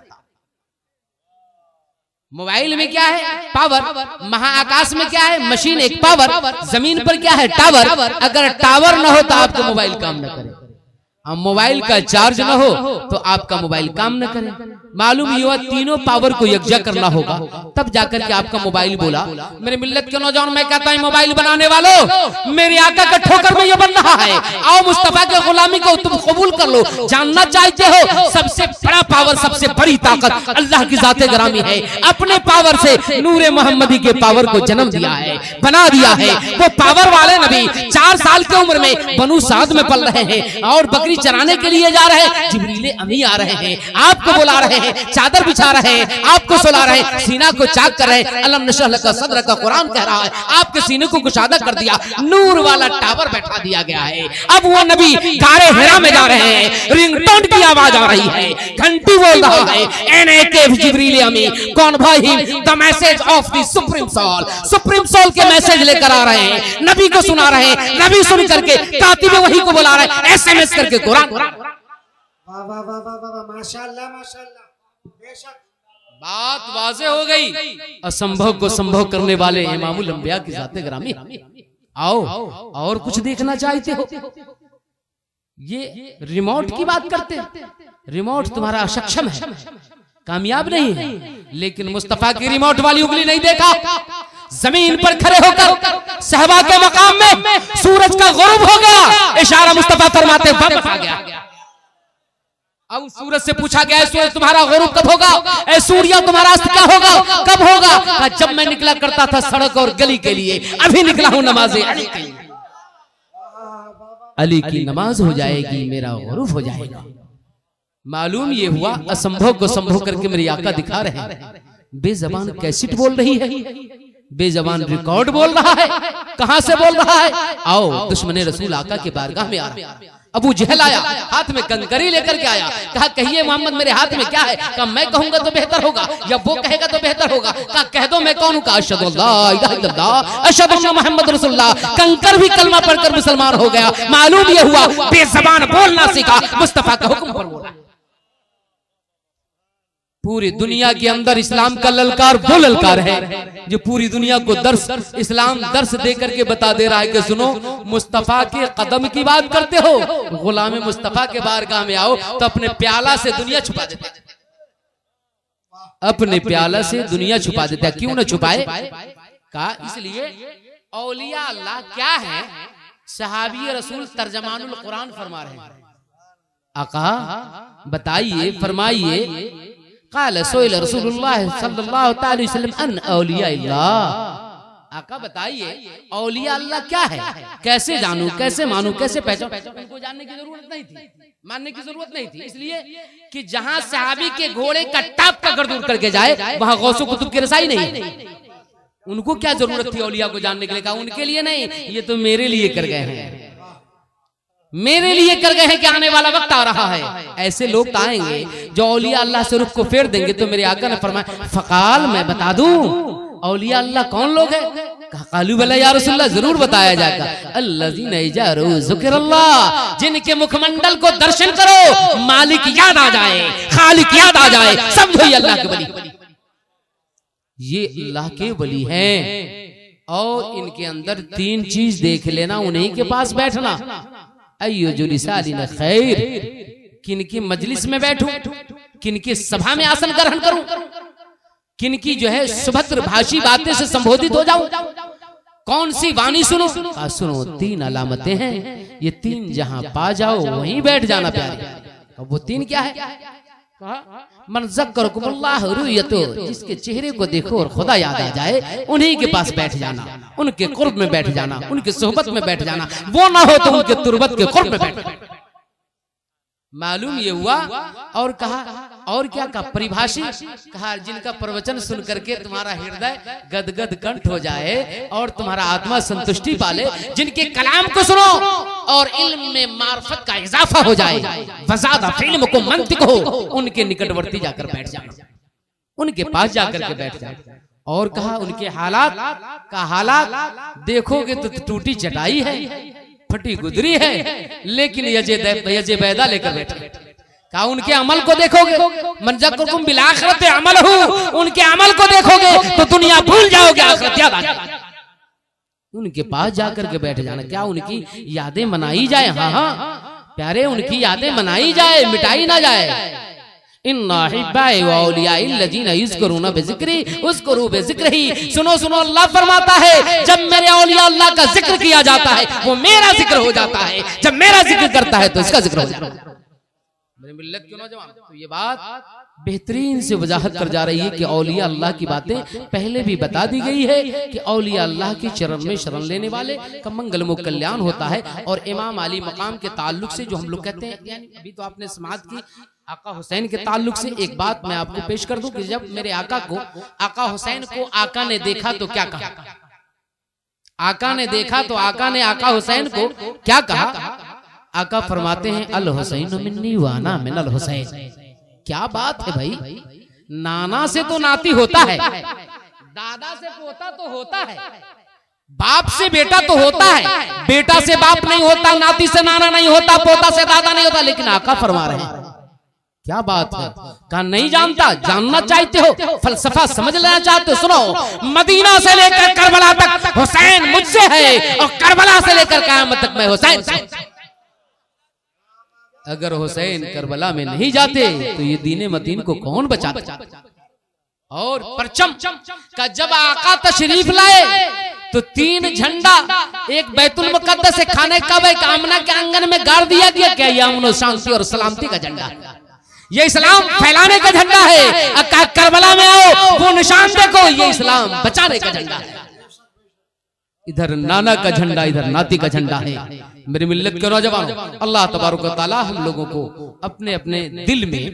मोबाइल में क्या है? पावर। महाआकाश में क्या है? मशीन एक पावर। जमीन पर क्या है? टावर। अगर टावर न हो तो आपका मोबाइल काम न करे, मोबाइल का चार्ज न हो तो आपका मोबाइल काम न करे। मालूम हुआ तीनों पावर को यकजा करना होगा, तब जाकर के आपका मोबाइल बोला। मेरे मिल्लत के नौजवान, मैं कहता हूं मोबाइल बनाने वालों, मेरे आका का ठोकर में ये बन रहा है, आओ मुस्तफा के गुलामी को तुम कबूल कर लो। जानना चाहते हो सबसे बड़ा पावर, सबसे बड़ी ताकत अल्लाह की जाते ग्रामी है। अपने पावर से नूरे मोहम्मदी के पावर को जन्म दिया है, बना दिया है। वो पावर वाले नबी 4 साल की उम्र में बनु साद में पल रहे हैं और बकरी चराने के लिए जा रहे हैं। जिब्रील अमी आ रहे हैं, आपको बुला रहे हैं, चादर बिछा रहे हैं, आपको सुला रहे हैं, सीना को चाक कर रहे हैं। अलम नशरह लका सदरक का कुरान कह रहा है, आपके सीने को कुशादा कर दिया, नूर वाला टावर बैठा दिया गया है। अब वो नबी गारे हिरा में जा रहे हैं, रिंगटोन की आवाज आ रही है, घंटी बोल रहा है, एनएके जिब्रील अमी कौन भाई, the message of the supreme soul, supreme soul के मैसेज लेकर आ रहे हैं, नबी को सुना रहे हैं। नबी सुन करके कातिब वही को बुला रहे हैं, एसएमएस करके कुरान। वाह वाह वाह वाह वाह, माशाअल्लाह माशाअल्लाह, बेशक बात वाज़े हो गई। असंभव को संभव करने वाले इमामुल अंबिया की जाते ग्रामी। आओ और कुछ देखना चाहते हो? ये रिमोट की बात करते हैं। रिमोट तुम्हारा अक्षम है, कामयाब नहीं है, लेकिन मुस्तफा की रिमोट वाली उंगली नहीं देखा। जमीन पर खड़े होकर सहबा के मकाम में सूरज का गुरूब हो गया, इशारा मुस्तफा फरमाते वापस आ गया। अब सूरज से पूछा गया, सूरज तुम्हारा गुरूब कब होगा? ऐ सूर्य तुम्हारा अस्त क्या होगा, कब होगा? जब मैं निकला करता था सड़क और गली के लिए, अभी निकला हूं नमाज़े अली के लिए। अली की नमाज हो जाएगी, मेरा गुरूब हो जाएगा। मालूम ये हुआ असंभव को संभव करके मेरे आका दिखा रहे हैं। बेजबान कैसेट बोल रही है, बेजबान रिकॉर्ड बोल रहा है। कहां से बोल रहा है? आओ दुश्मन रसूल आका के बारगाह में आ रहे हैं। अबू जहल आया, हाथ में कंकरी लेकर के आया, कहा कहिए मोहम्मद मेरे हाथ में क्या है? कहा मैं कहूंगा तो बेहतर होगा या वो कहेगा तो बेहतर होगा? कहा कह दो मैं कौन हूं? कहा अशहदु अल्ला इलाहा इल्लल्लाह अशहदु अन्ना मुहम्मद रसूलुल्लाह। कंकर भी कलमा पढ़कर मुसलमान हो गया। मालूम ये हुआ बेजबान बोलना सीखा, मुस्तफा का हुक्म पर बोला। पूरी दुनिया के अंदर इस्लाम का ललकार वो ललकार है जो पूरी दुनिया को दर्स, इस्लाम दर्स दे करके बता दे रहा है कि सुनो, मुस्तफा के कदम की बात करते हो, गुलाम मुस्तफा के बारगाह में आओ तो अपने प्याला से दुनिया छुपा देते, अपने प्याला से दुनिया छुपा देता है। क्यों न छुपाए? कहा इसलिए औलिया अल्लाह क्या है? सहाबी रसूल तर्जमानुल कुरान फरमा रहे हैं। आका बताइए, फरमाइए। काल सोइल रसूलुल्लाह सल्लल्लाहु अलैहि वसल्लम अन औलिया अल्लाह। आका बताइए औलिया अल्लाह क्या है, कैसे जानूं, कैसे मानूं, कैसे पहचानूं? उनको जानने की जरूरत नहीं थी, मानने की जरूरत नहीं थी, इसलिए कि जहां सहाबी के घोड़े का टाप पकड़ दूर करके जाए वहां गौसो कुतुब की रसाई नहीं। उनको क्या जरूरत थी औलिया को जानने के लिए? कहा उनके लिए नहीं, ये तो मेरे लिए कर गए हैं, मेरे लिए कर गए हैं कि आने वाला वक्त आ रहा है। ऐसे लोग आएंगे जो औलिया अल्लाह से रुख को फेर देंगे। तो मेरे आका ने फरमाया फकाल मैं बता दूं औलिया अल्लाह कौन लोग हैं? कहा कालू बला या रसूलल्लाह, जरूर बताया जाएगा। अल्लज़ीना इज़ा ज़ुकिरल्लाह, जिनके मुखमंडल को दर्शन करो मालिक याद आ जाए, खालिक याद आ जाए, समझो ये अल्लाह के वली, ये अल्लाह के वली हैं। और इनके अंदर 3 चीज देख लेना, उन्हीं के पास बैठना। अय्युजुलिसालिन खैर, किनकी मजलिस में बैठूं, किनकी सभा में आसन ग्रहण करूं, किनकी जो है सुभद्र भाषी बातें से संबोधित हो जाऊं, कौन सी वाणी सुनो? सुनो 3 अलामतें हैं, ये 3 जहां पा जाओ वहीं बैठ जाना प्यारे। अब वो 3 क्या है? मन ज़क्करकुमुल्लाह रुयतो, जिसके चेहरे को देखो और खुदा याद आ जाए उन्हीं के पास बैठ जाना, उनके कुर्ब में बैठ जाना, उनकी सोहबत में बैठ जाना। वो ना हो तो उनके तुरबत के कुर्ब में बैठ। मालूम ये हुआ। और कहा और क्या कहा? परिभाषी कहा जिनका प्रवचन सुन करके तुम्हारा हृदय गदगद कंठ हो जाए और तुम्हारा आत्मा संतुष्टि पाले, जिनके कलाम को सुनो और इल्म में मार्फत का इजाफा हो जाए, वज़ादा फिल्म को मंतिक हो, उनके निकटवर्ती जाकर बैठ जाना, उनके पास जाकर के बैठ जाए। और कहा उनके हालात का हालात देखोगे तो टूटी चटाई है, फटी गुदरी है, लेकिन यजे बैदा लेकर बैठे। कहा उनके अमल को देखोगे, मनजकुम बिल आखिरत अमल हो, उनके अमल को देखोगे तो दुनिया भूल जाओगे, आखिरत याद आ जाएगी। उनके पास जाकर के बैठ जाना, क्या उनकी यादें मनाई जाए? हाँ हाँ प्यारे, उनकी यादें मनाई जाए, मिटाई ना जाए। सुनो सुनो, अल्लाह फरमाता है जब मेरे औलिया अल्लाह का जिक्र किया जाता है वो मेरा जिक्र हो जाता है, जब मेरा जिक्र करता है तो इसका जिक्र हो जाता है। मेरे मिल्लत के नौजवान, तो ये बात बेहतरीन से वजाहत कर जा रही है कि औलिया अल्लाह की बातें पहले भी बता दी गई है कि औलिया अल्लाह की चरण में शरण लेने वाले का मंगल व कल्याण होता है। और इमाम अली मकाम के ताल्लुक से जो हम लोग कहते हैं, यानी अभी तो आपने समाअत की आका हुसैन के ताल्लुक से, एक बात मैं आपको पेश कर दूं कि जब मेरे आका हुसैन को आका ने देखा तो क्या कहा? आका ने देखा तो आका ने आका हुसैन को क्या कहा? आका फरमाते हैं अल हुसैन मिन्नी व अना मिनल हुसैन। क्या बात है भाई, नाना से तो नाती होता है, दादा से पोता तो होता है, बाप से बेटा तो होता है, बेटा से बाप नहीं होता, नाती से नाना नहीं होता, पोता से दादा नहीं होता, लेकिन आका फरमा रहे हैं क्या बात है। कहा नहीं जानता, जानना चाहते हो, फलसफा समझ लेना चाहते हो, सुनो, मदीना से लेकर करबला तक हुसैन मुझसे है और करबला से लेकर क़यामत तक मैं हुसैन से। अगर हुसैन करबला में नहीं जाते तो ये दीने मतीन को कौन बचाता? और परचम का जब आका तशरीफ लाए तो 3 झंडा, एक बैतुल मुकद्दस से खाने काबा के आमना के आंगन में गाड़ दिया गया। क्या यह अमन शांति और सलामती का झंडा है? ये इस्लाम फैलाने का झंडा है। करबला में आओ, वो निशान देखो, ये इस्लाम बचाने का झंडा है। इधर नाना का झंडा, इधर नाती का झंडा है। मेरी मिल्लत के नौजवान, अल्लाह तबारक व तआला हम लोगों को अपने अपने दिल में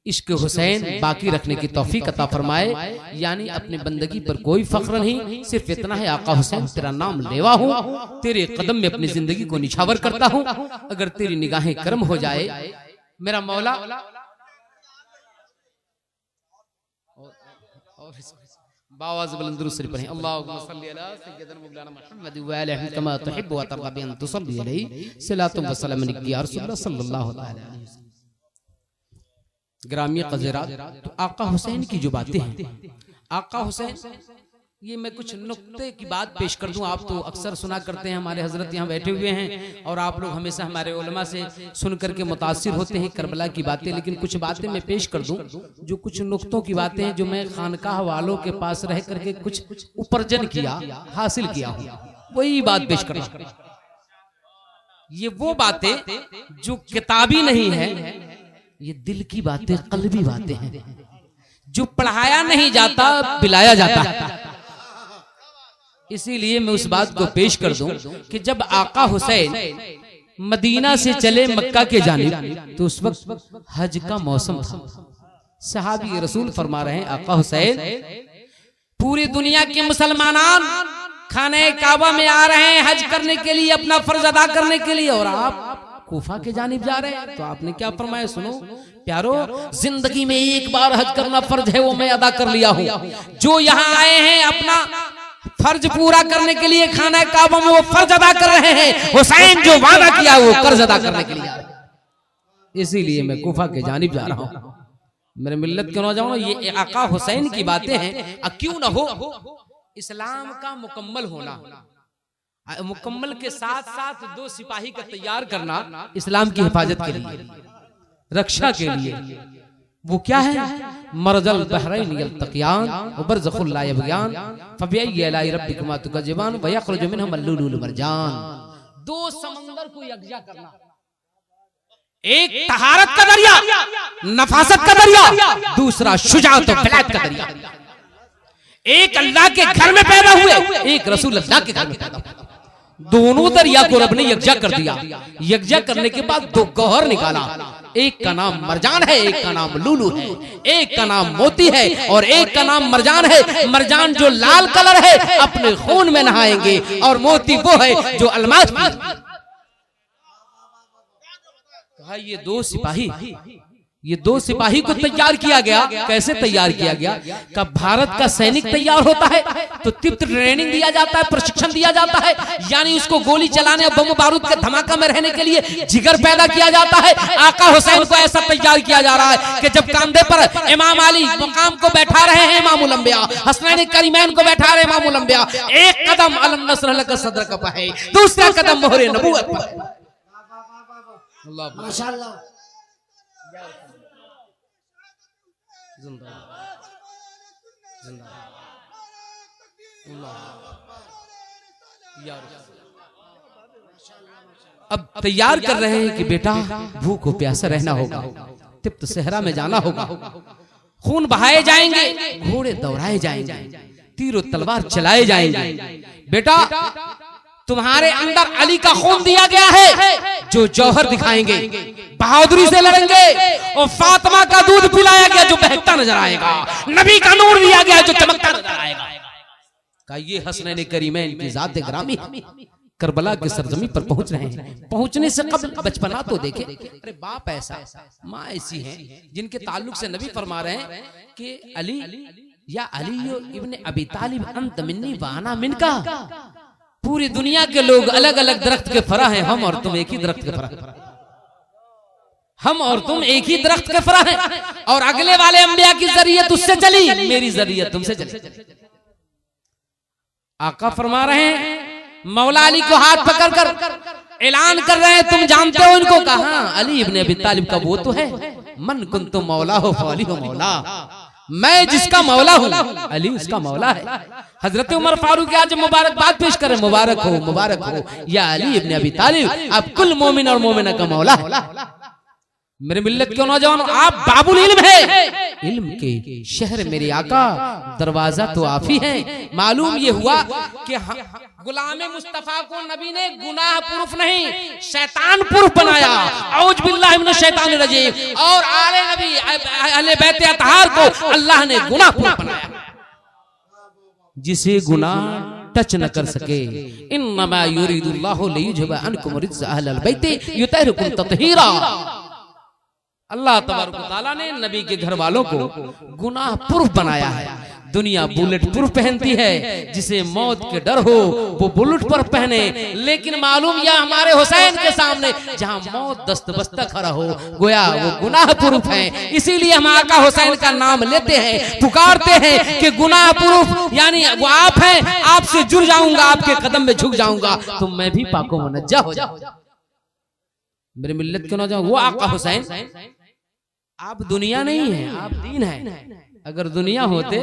इश्क हुसैन बाकी रखने की तौफीक अता फरमाए। यानी अपने बंदगी पर कोई फख्र नहीं, सिर्फ इतना है आका हुसैन तेरा नाम लेवा हूँ, तेरे कदम में अपनी जिंदगी को निछावर करता हूँ। अगर तेरी निगाहें करम हो जाए मेरा मौला, बावाज़ बुलंद दुरूद शरीफ पढ़ें, अल्लाहुम्मा सल्ली अला सय्यिदना मौलाना मुहम्मद व अलैहि कमा तुहिब्बु व तर्दा बिन तुसल्ली अलैहि सलातु व सलाम या रसूलल्लाह सल्लल्लाहु अलैहि वसल्लम। ग्रामीण क़ज़रात, तो आका हुसैन की जो बातें हैं, आका हुसैन, ये मैं कुछ नुक्ते की बात पेश कर दूं। आप तो अक्सर सुना करते हैं, हमारे हजरत यहाँ बैठे हुए हैं और आप लोग हमेशा हमारे उलमा से सुन करके मुतासिर होते हैं करबला की बातें। लेकिन कुछ बातें मैं पेश कर दूं, जो कुछ नुक्तों की बातें हैं जो मैं खानकाह वालों के पास रह करके कुछ उपार्जन किया, हासिल किया हूँ, वही बात पेश कर रहा। ये वो बातें जो किताबी नहीं है, ये दिल की बातें, कल्बी बातें हैं, जो पढ़ाया नहीं जाता, पिलाया जाता है। इसीलिए मैं उस बात को पेश कर दूं कि जब आका हुसैन मदीना से चले मक्का के जानिब, तो उस वक्त हज का मौसम था। सहाबी रसूल फरमा रहे हैं आका हुसैन, पूरी दुनिया के मुसलमान खाने काबा में आ रहे हैं हज करने के लिए, अपना फर्ज अदा करने के लिए, और आप कूफा के जानिब जा रहे हैं। तो आपने क्या फरमाया? सुनो प्यारो, जिंदगी में एक बार हज करना फर्ज है, वो मैं अदा कर लिया हूँ। जो यहाँ आए हैं अपना फर्ज पूरा करने के लिए खाना काबा में वो फर्ज अदा कर रहे हैं, हुसैन जो वादा किया वो कर्ज अदा करने के लिए। इसीलिए मैं कूफा के जानिब जा रहा हूँ। मेरे मिल्लत के नौजवानों, ये आका हुसैन की बातें हैं। क्यों ना हो, इस्लाम का मुकम्मल होना, मुकम्मल के साथ साथ 2 सिपाही का तैयार करना इस्लाम की हिफाजत के लिए, रक्षा के लिए। वो क्या है? मरजल बहरैन यल्तक़ियान व बरज़खुल ला यबग़ियान फबिअय्यि आलाइ रब्बिकुमा तुकज़्ज़िबान व यख़रुजु मिनहुमा लुलुलु मरजान। 2 समंदर को यकजा करना, एक तहारत का दरिया, नफासत का दरिया, दूसरा शुजाअत और बलागत का दरिया। एक अल्लाह के घर में पैदा हुए, एक रसूल अल्लाह के घर में पैदा हुए। दोनों दरिया को रब ने यकजा कर दिया। यकजा करने के बाद 2 गौहर निकाला, एक का नाम मरजान है, एक का नाम लूलू है, एक का नाम मोती है और एक का नाम मरजान है। मरजान जो लाल कलर है अपने खून में नहाएंगे, और मोती वो है जो अलमास में। कहा ये 2 सिपाही ये दो सिपाही को तैयार किया गया। कैसे तैयार किया गया? का भारत का सैनिक तैयार होता है तो तीव्र ट्रेनिंग दिया जाता है, प्रशिक्षण दिया जाता है, यानी उसको गोली चलाने और बम बारूद के धमाका में रहने के लिए जिगर पैदा किया जाता है। आका हुसैन को ऐसा तैयार किया जा रहा है कि जब कंधे पर इमाम अली मकाम को बैठा रहे हैं इमामुल अंबिया, हसनैन करीमैन को बैठा रहे इमामुल अंबिया, एक कदम अलम नस्र लक सदर का पर है, दूसरा कदम मोहरे नबूवत पर है। माशाअल्लाह। अब तैयार कर रहे हैं कि बेटा भूख को प्यासा रहना होगा, तिप्त सहरा में जाना होगा, खून बहाए जाएंगे, घोड़े दौड़ाए जाएंगे, तीर तलवार चलाए जाएंगे। बेटा तुम्हारे अंदर अली का खून दिया गया है जो जौहर दिखाएंगे, बहादुरी से लड़ेंगे, और फातिमा का दूध पिलाया गया जो बहकता नजर आएगा, नबी का नूर दिया गया जो चमकता नजर आएगा। का ये हसनैन करीमैन की जात ग्रामी करबला के सरजमी पर पहुंच रहे हैं। पहुंचने से कबल बचपना तो देखे। अरे बाप ऐसा माँ ऐसी हैं जिनके ताल्लुक से नबी फरमा रहे हैं कि अली या अली इब्ने अबी तालिब अंत मिन्नी वाना मिनका। पूरी दुनिया के लोग अलग अलग दरख्त के फरा हैं, हम और तुम एक ही दरख्त के फरा हैं। हम और तुम एक ही दरख्त के फरा हैं, और अगले वाले अंबिया की जरियत उससे चली, मेरी जरियत तुमसे चली। आका फरमा रहे हैं, मौला अली को हाथ पकड़कर ऐलान कर रहे हैं, तुम जानते हो इनको? कहा अली इब्ने अबी तालिब का वो तो है, मन कुंतु मौला हो फअली हो मौला, मैं जिसका मौला हूँ अली उसका मौला है। हजरत उमर फारूक आज मुबारकबाद पेश करें, मुबारक हो या अली इब्ने अबी तालिब, अब कुल मोमिन और मोमिना का मौला है। मेरे मिल्लत के नौजवान, आप बाबुल इल्म है, इल्म के शहर मेरे आका, दरवाजा तो आप ही हैं। मालूम ये हुआ कि गुलाम मुस्तफा को नबी ने गुनाह प्रूफ नहीं शैतान प्रूफ बनाया, औज बिल्लाहि मिनश शैतानिर रजीम, और आले नबी अहले बैत अतहार को अल्लाह ने गुनाह प्रूफ बनाया, जिसे गुनाह टच न कर सके। इन्नमा युरिदुल्लाहु लियुज़हिबा अन्कुम रिज्ज़ अहलल बैति युतहिरुकुम तत्हीरा। अल्लाह तबारक व तआला ने नबी के घर वालों को गुनाह प्रूफ बनाया है। दुनिया बुलेट प्रूफ पहनती है, जिसे मौत के डर हो वो बुलेट पर पहने, लेकिन मालूम या हमारे हुसैन के सामने जहां मौत दस्त बस्ता खड़ा हो, गोया वो गुनाह प्रूफ है। इसीलिए हम आका हुसैन का नाम लेते हैं, पुकारते हैं कि गुनाह प्रूफ, यानी वो आप हैं, आपसे जुड़ जाऊंगा, आपके कदम में झुक जाऊंगा तो मैं भी पाको मुनज्जा हो जाऊंगा। मेरे मिल्लत के नौजवान, वो आका हुसैन आप दुनिया नहीं है, आप दीन है। अगर दुनिया होते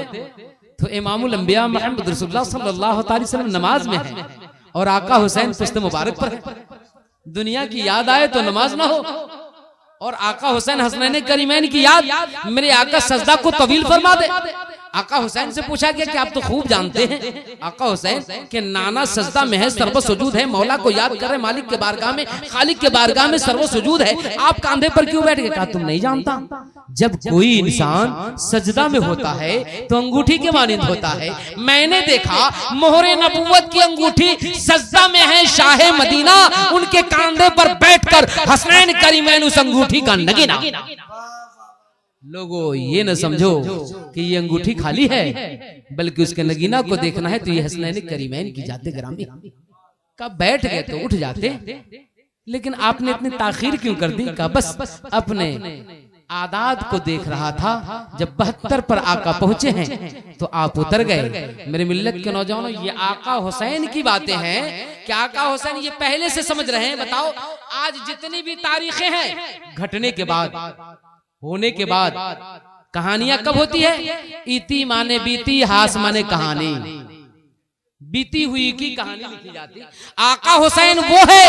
तो इमामुल अंबिया मोहम्मद रसूलुल्लाह सल्लल्लाहु अलैहि वसल्लम नमाज में है और आका हुसैन पुश्त मुबारक पर है। दुनिया की याद आए तो नमाज ना हो, और आका हुसैन हसनैन करीमैन की याद, मेरे आका सजदा को तवील फरमा दे। आका हुसैन से पूछा गया कि आप तो खूब जानते हैं आका हुसैन के नाना सजदा में है, सर्व सुजूद है, मौला को याद कर रहे, मालिक के बारगाह में, खालिक के बारगाह में सर्व सुजूद है, आप कांधे पर क्यों बैठ गए? कहा तुम नहीं जानता, जब कोई इंसान सजदा में होता है तो अंगूठी के मानिंद होता है। मैंने देखा मोहरे नबुव्वत की अंगूठी सजदा में है, शाहे मदीना उनके कांधे पर बैठकर हसनैन करीमैन उस अंगूठी का नगीना। लोगों ये न समझो कि ये अंगूठी खाली है, बल्कि उसके नगीना को देखना है तो ये हसनैन करीमैन की जाते ग्रामी। कब बैठ गए तो उठ जाते, लेकिन आपने इतनी ताखीर क्यों कर दी? का बस अपने आदात को देख रहा था। जब 72 पर आका पहुंचे हैं तो आप उतर गए। मेरे मिल्लत के नौजवानों, ये आका हुसैन की बातें हैं कि आका हुसैन ये पहले से समझ रहे हैं। बताओ आज जितनी भी तारीखें हैं घटने के बाद, होने के बाद, कहानियां कब होती है? इति माने बीती, हास माने कहानी, बीती हुई की कहानी लिखी जाती। आका हुसैन वो है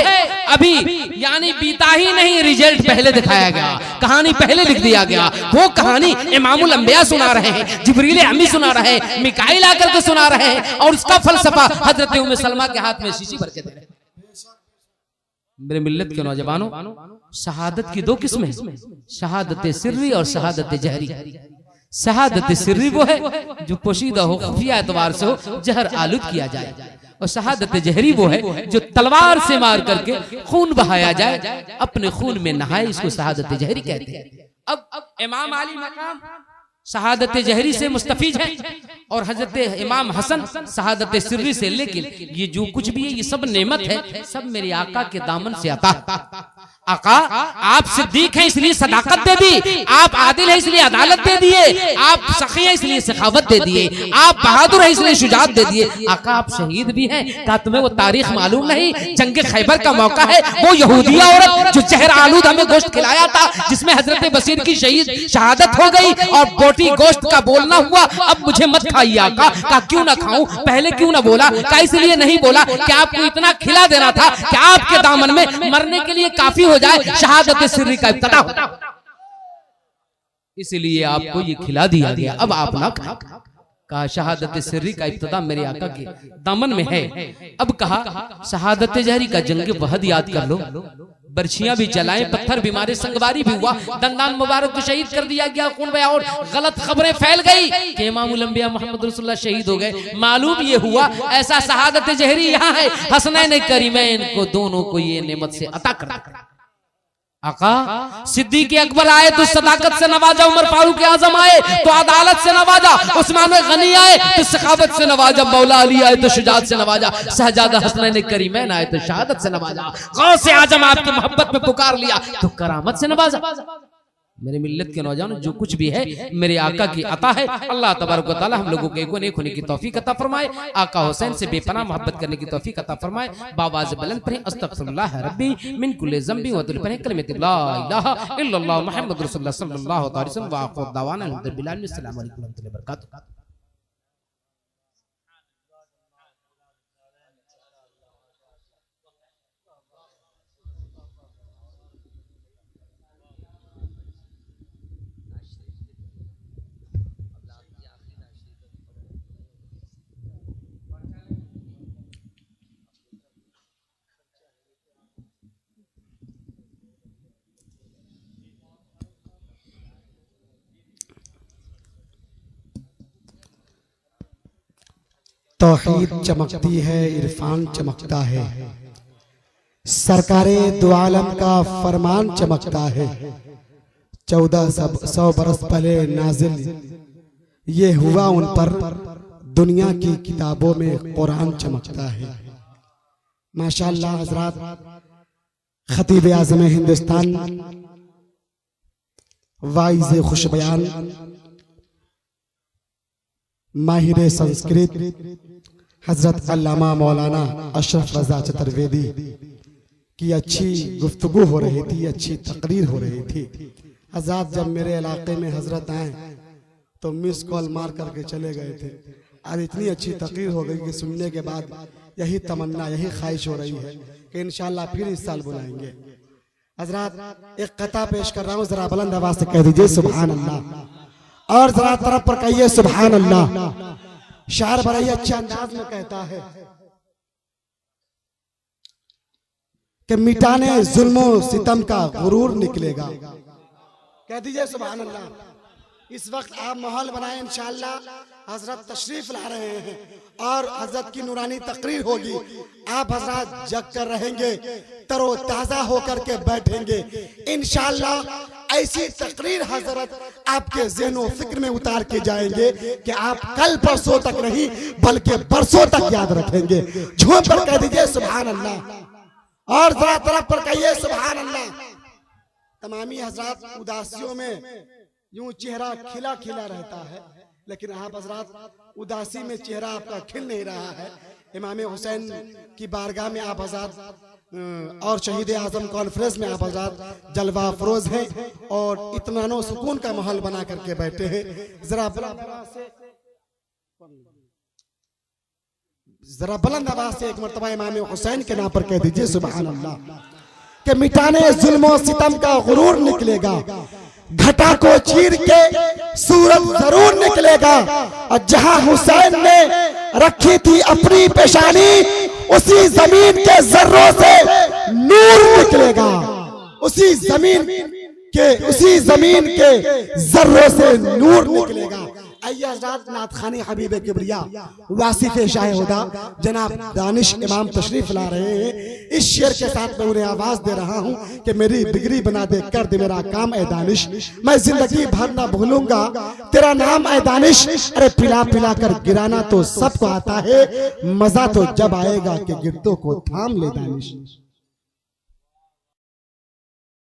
अभी, यानी बीता ही नहीं, रिजल्ट पहले दिखाया गया, कहानी पहले लिख दिया गया। वो कहानी इमामुल अंबिया सुना रहे हैं, जिब्रील अमी सुना रहे हैं, मिकाईल आकर के सुना रहे हैं, और उसका फलसफा हजरत उम्मे सलमा के हाथ में शीशी भर के दे रहे हैं। मेरे मिल्लत के नौजवानों, शहादत की 2 किस्में, शहादत सिर्री और शहादत जहरी। शहादत सिर्री वो है जो पोशीदा हो, खुफिया एतबार से हो, जहर आलूद किया जाए, और शहादत जहरी वो है जो तलवार से मार करके खून बहाया जाए, अपने खून में नहाए, इसको शहादत जहरी कहते हैं। अब इमाम अली मकाम शहादत जहरी से मुस्तफीज है और हजरत इमाम हसन शहादत सिर्री से, लेकिन ये जो कुछ भी है ये सब नेमत है, सब मेरे आका के दामन से आता। आका आप सिद्दीक हैं इसलिए सदाकत दे दी, आप आदिल हैं इसलिए अदालत दे दिए, आप सखी हैं इसलिए सखावत दे दिए, आप बहादुर हैं इसलिए शुजात दे दिए। आका आप शहीद भी हैं, क्या तुम्हें वो तारीख मालूम नहीं? जंग खैबर का मौका है, वो यहूदिया औरत जो जहर आलूद हमें गोश्त खिलाया था, जिसमें हजरत बशीर की शहादत हो गई और बोटी गोश्त का बोलना हुआ, अब मुझे मत खाइए आका। का क्यों ना खाऊं? पहले क्यों ना बोला? का इसलिए नहीं बोला कि आपको इतना खिला देना था कि आपके दामन में मरने के लिए काफी हो जाए, शहादत सिर्री का इब्तिदा हो, इसलिए आपको ये खिला दिया गया। अब आप ना कहा शहादत सिर्री का इब्तिदा मेरे आका के दामन में है। अब कहा शहादत जहरी का जंग वहद याद कर लो, बर्छियां भी चलाएं, पत्थर भी मारे, संगवारी भी हुआ, दंदान मुबारक को शहीद कर दिया गया, खून बहा और गलत खबरें फैल गई कि इमामुल अंबिया मोहम्मद रसूलुल्लाह शहीद हो गए। मालूम ये हुआ ऐसा शहादत जहरी यहाँ है, हसनैन करीमैन को दोनों को ये नेमत से अता कर। आका सिद्दीक अकबर आए तो सदाकत से नवाजा, उमर फारूक आजम आए तो अदालत से नवाजा, उस्मान गनी आए तो सखावत से नवाजा, मौला अली आए तो शुजात से नवाजा, शहजादा हसनैन करीमैन आए तो शहादत से नवाजा, गौसे आजम आपकी मोहब्बत में पुकार लिया तो करामत से नवाजा। मेरे मिल्लत के नौजवान जो कुछ भी है मेरे आका की अता है। अल्लाह तबारक व तआला हम लोगों को एक नेक होने की तौफीक अता फरमाए, आका हुसैन से बेपनाह मोहब्बत करने की तौफीक अता फरमाए। बावाज़ बुलंद पढ़ें अस्तगफिरुल्लाह रब्बी मिन कुल्लि ज़ंबि व दिल पढ़ें कलिमत ला इलाहा इल्लल्लाह मुहम्मद रसूलुल्लाह सल्लल्लाहु अलैहि वसल्लम व आखिर दावाना अल्हम्दुलिल्लाह। अस्सलामु अलैकुम व रहमतुल्लाहि व बरकातुहू। तौहीद चमकती है, इरफान चमकता है, सरकारे दो आलम का फरमान चमकता है। 1400 बरस पहले नाजिल ये हुआ उन पर, दुनिया की किताबों में कुरान चमकता है। माशाअल्लाह हजरात, खतीब आज़म हिंदुस्तान, वाइज़ खुश बयान, माहिर संस्कृत हजरत अल्लामा मौलाना अशरफ रजा चतुर्वेदी की अच्छी गुफ्तगू हो रही थी, अच्छी तकरीर हो रही थी। हजरत जब मेरे इलाके में हजरत आए तो मिस कॉल मार करके चले गए थे। आज इतनी अच्छी तकरीर हो गई कि सुनने के बाद यही तमन्ना, यही ख्वाहिश हो रही है कि इंशाअल्लाह फिर इस साल बुलाएंगे। हजरत एक कथा पेश कर रहा हूँ, जरा बुलंद आवाज से कह दीजिए सुभान अल्लाह, और जरा तरफ पर कहिए सुभान अल्लाह। शायर बड़ा ही अच्छे अंदाज में कहता है कि मिटाने जुल्मो सितम का गुरूर निकलेगा। कह दीजिए सुभान अल्लाह। इस वक्त आप माहौल बनाए, इंशाअल्लाह हजरत तशरीफ ला रहे हैं और हजरत की नूरानी तकरीर होगी। आप हजरत जग कर रहेंगे, तरो ताजा होकर के बैठेंगे इंशाअल्लाह। ऐसी तकरीर हजरत आपके ज़हन फिक्र में उतार के जाएंगे कि आप कल परसों तक नहीं बल्कि बरसों तक याद रखेंगे। झूम कर कह दीजिए सुभान अल्लाह, और जरा तरफ पर कहिए सुभान अल्लाह। तमामी हजरत उदासियों में यूं चेहरा खिला खिला रहता है, लेकिन आप हजरत उदासी में चेहरा आपका खिल नहीं रहा है। इमाम हुसैन की बारगाह में आप हजरत और शहीद आजम कॉन्फ्रेंस में आप हजरत जलवा अफरोज हैं और इत्मीनान सुकून का माहौल बना करके बैठे हैं। जरा बुलंद आवाज से एक मर्तबा इमाम हुसैन के नाम पर कह दीजिए सुभान अल्लाह। कि मिटाने जुल्म सितम का गुरूर निकलेगा, घटा को चीर के सूरज जरूर निकलेगा। और जहां हुसैन ने रखी थी अपनी पेशानी, उसी जमीन के जर्रों से नूर निकलेगा। उसी जमीन के जर्रों से नूर निकलेगा। आइए हज़रात नात खानी हबीब किबरिया वासिफ शाह हुदा जनाब दानिश इमाम तशरीफ ला रहे हैं। इस शेर के साथ मैं उन्हें आवाज दे रहा हूँ कि मेरी बिगड़ी बना दे कर दे मेरा काम ए दानिश, मैं जिंदगी भर ना भूलूंगा तेरा नाम ए दानिश। अरे पिला पिला कर गिराना तो सबको आता है, मजा तो जब आएगा कि गिरतों को थाम ले दानिश।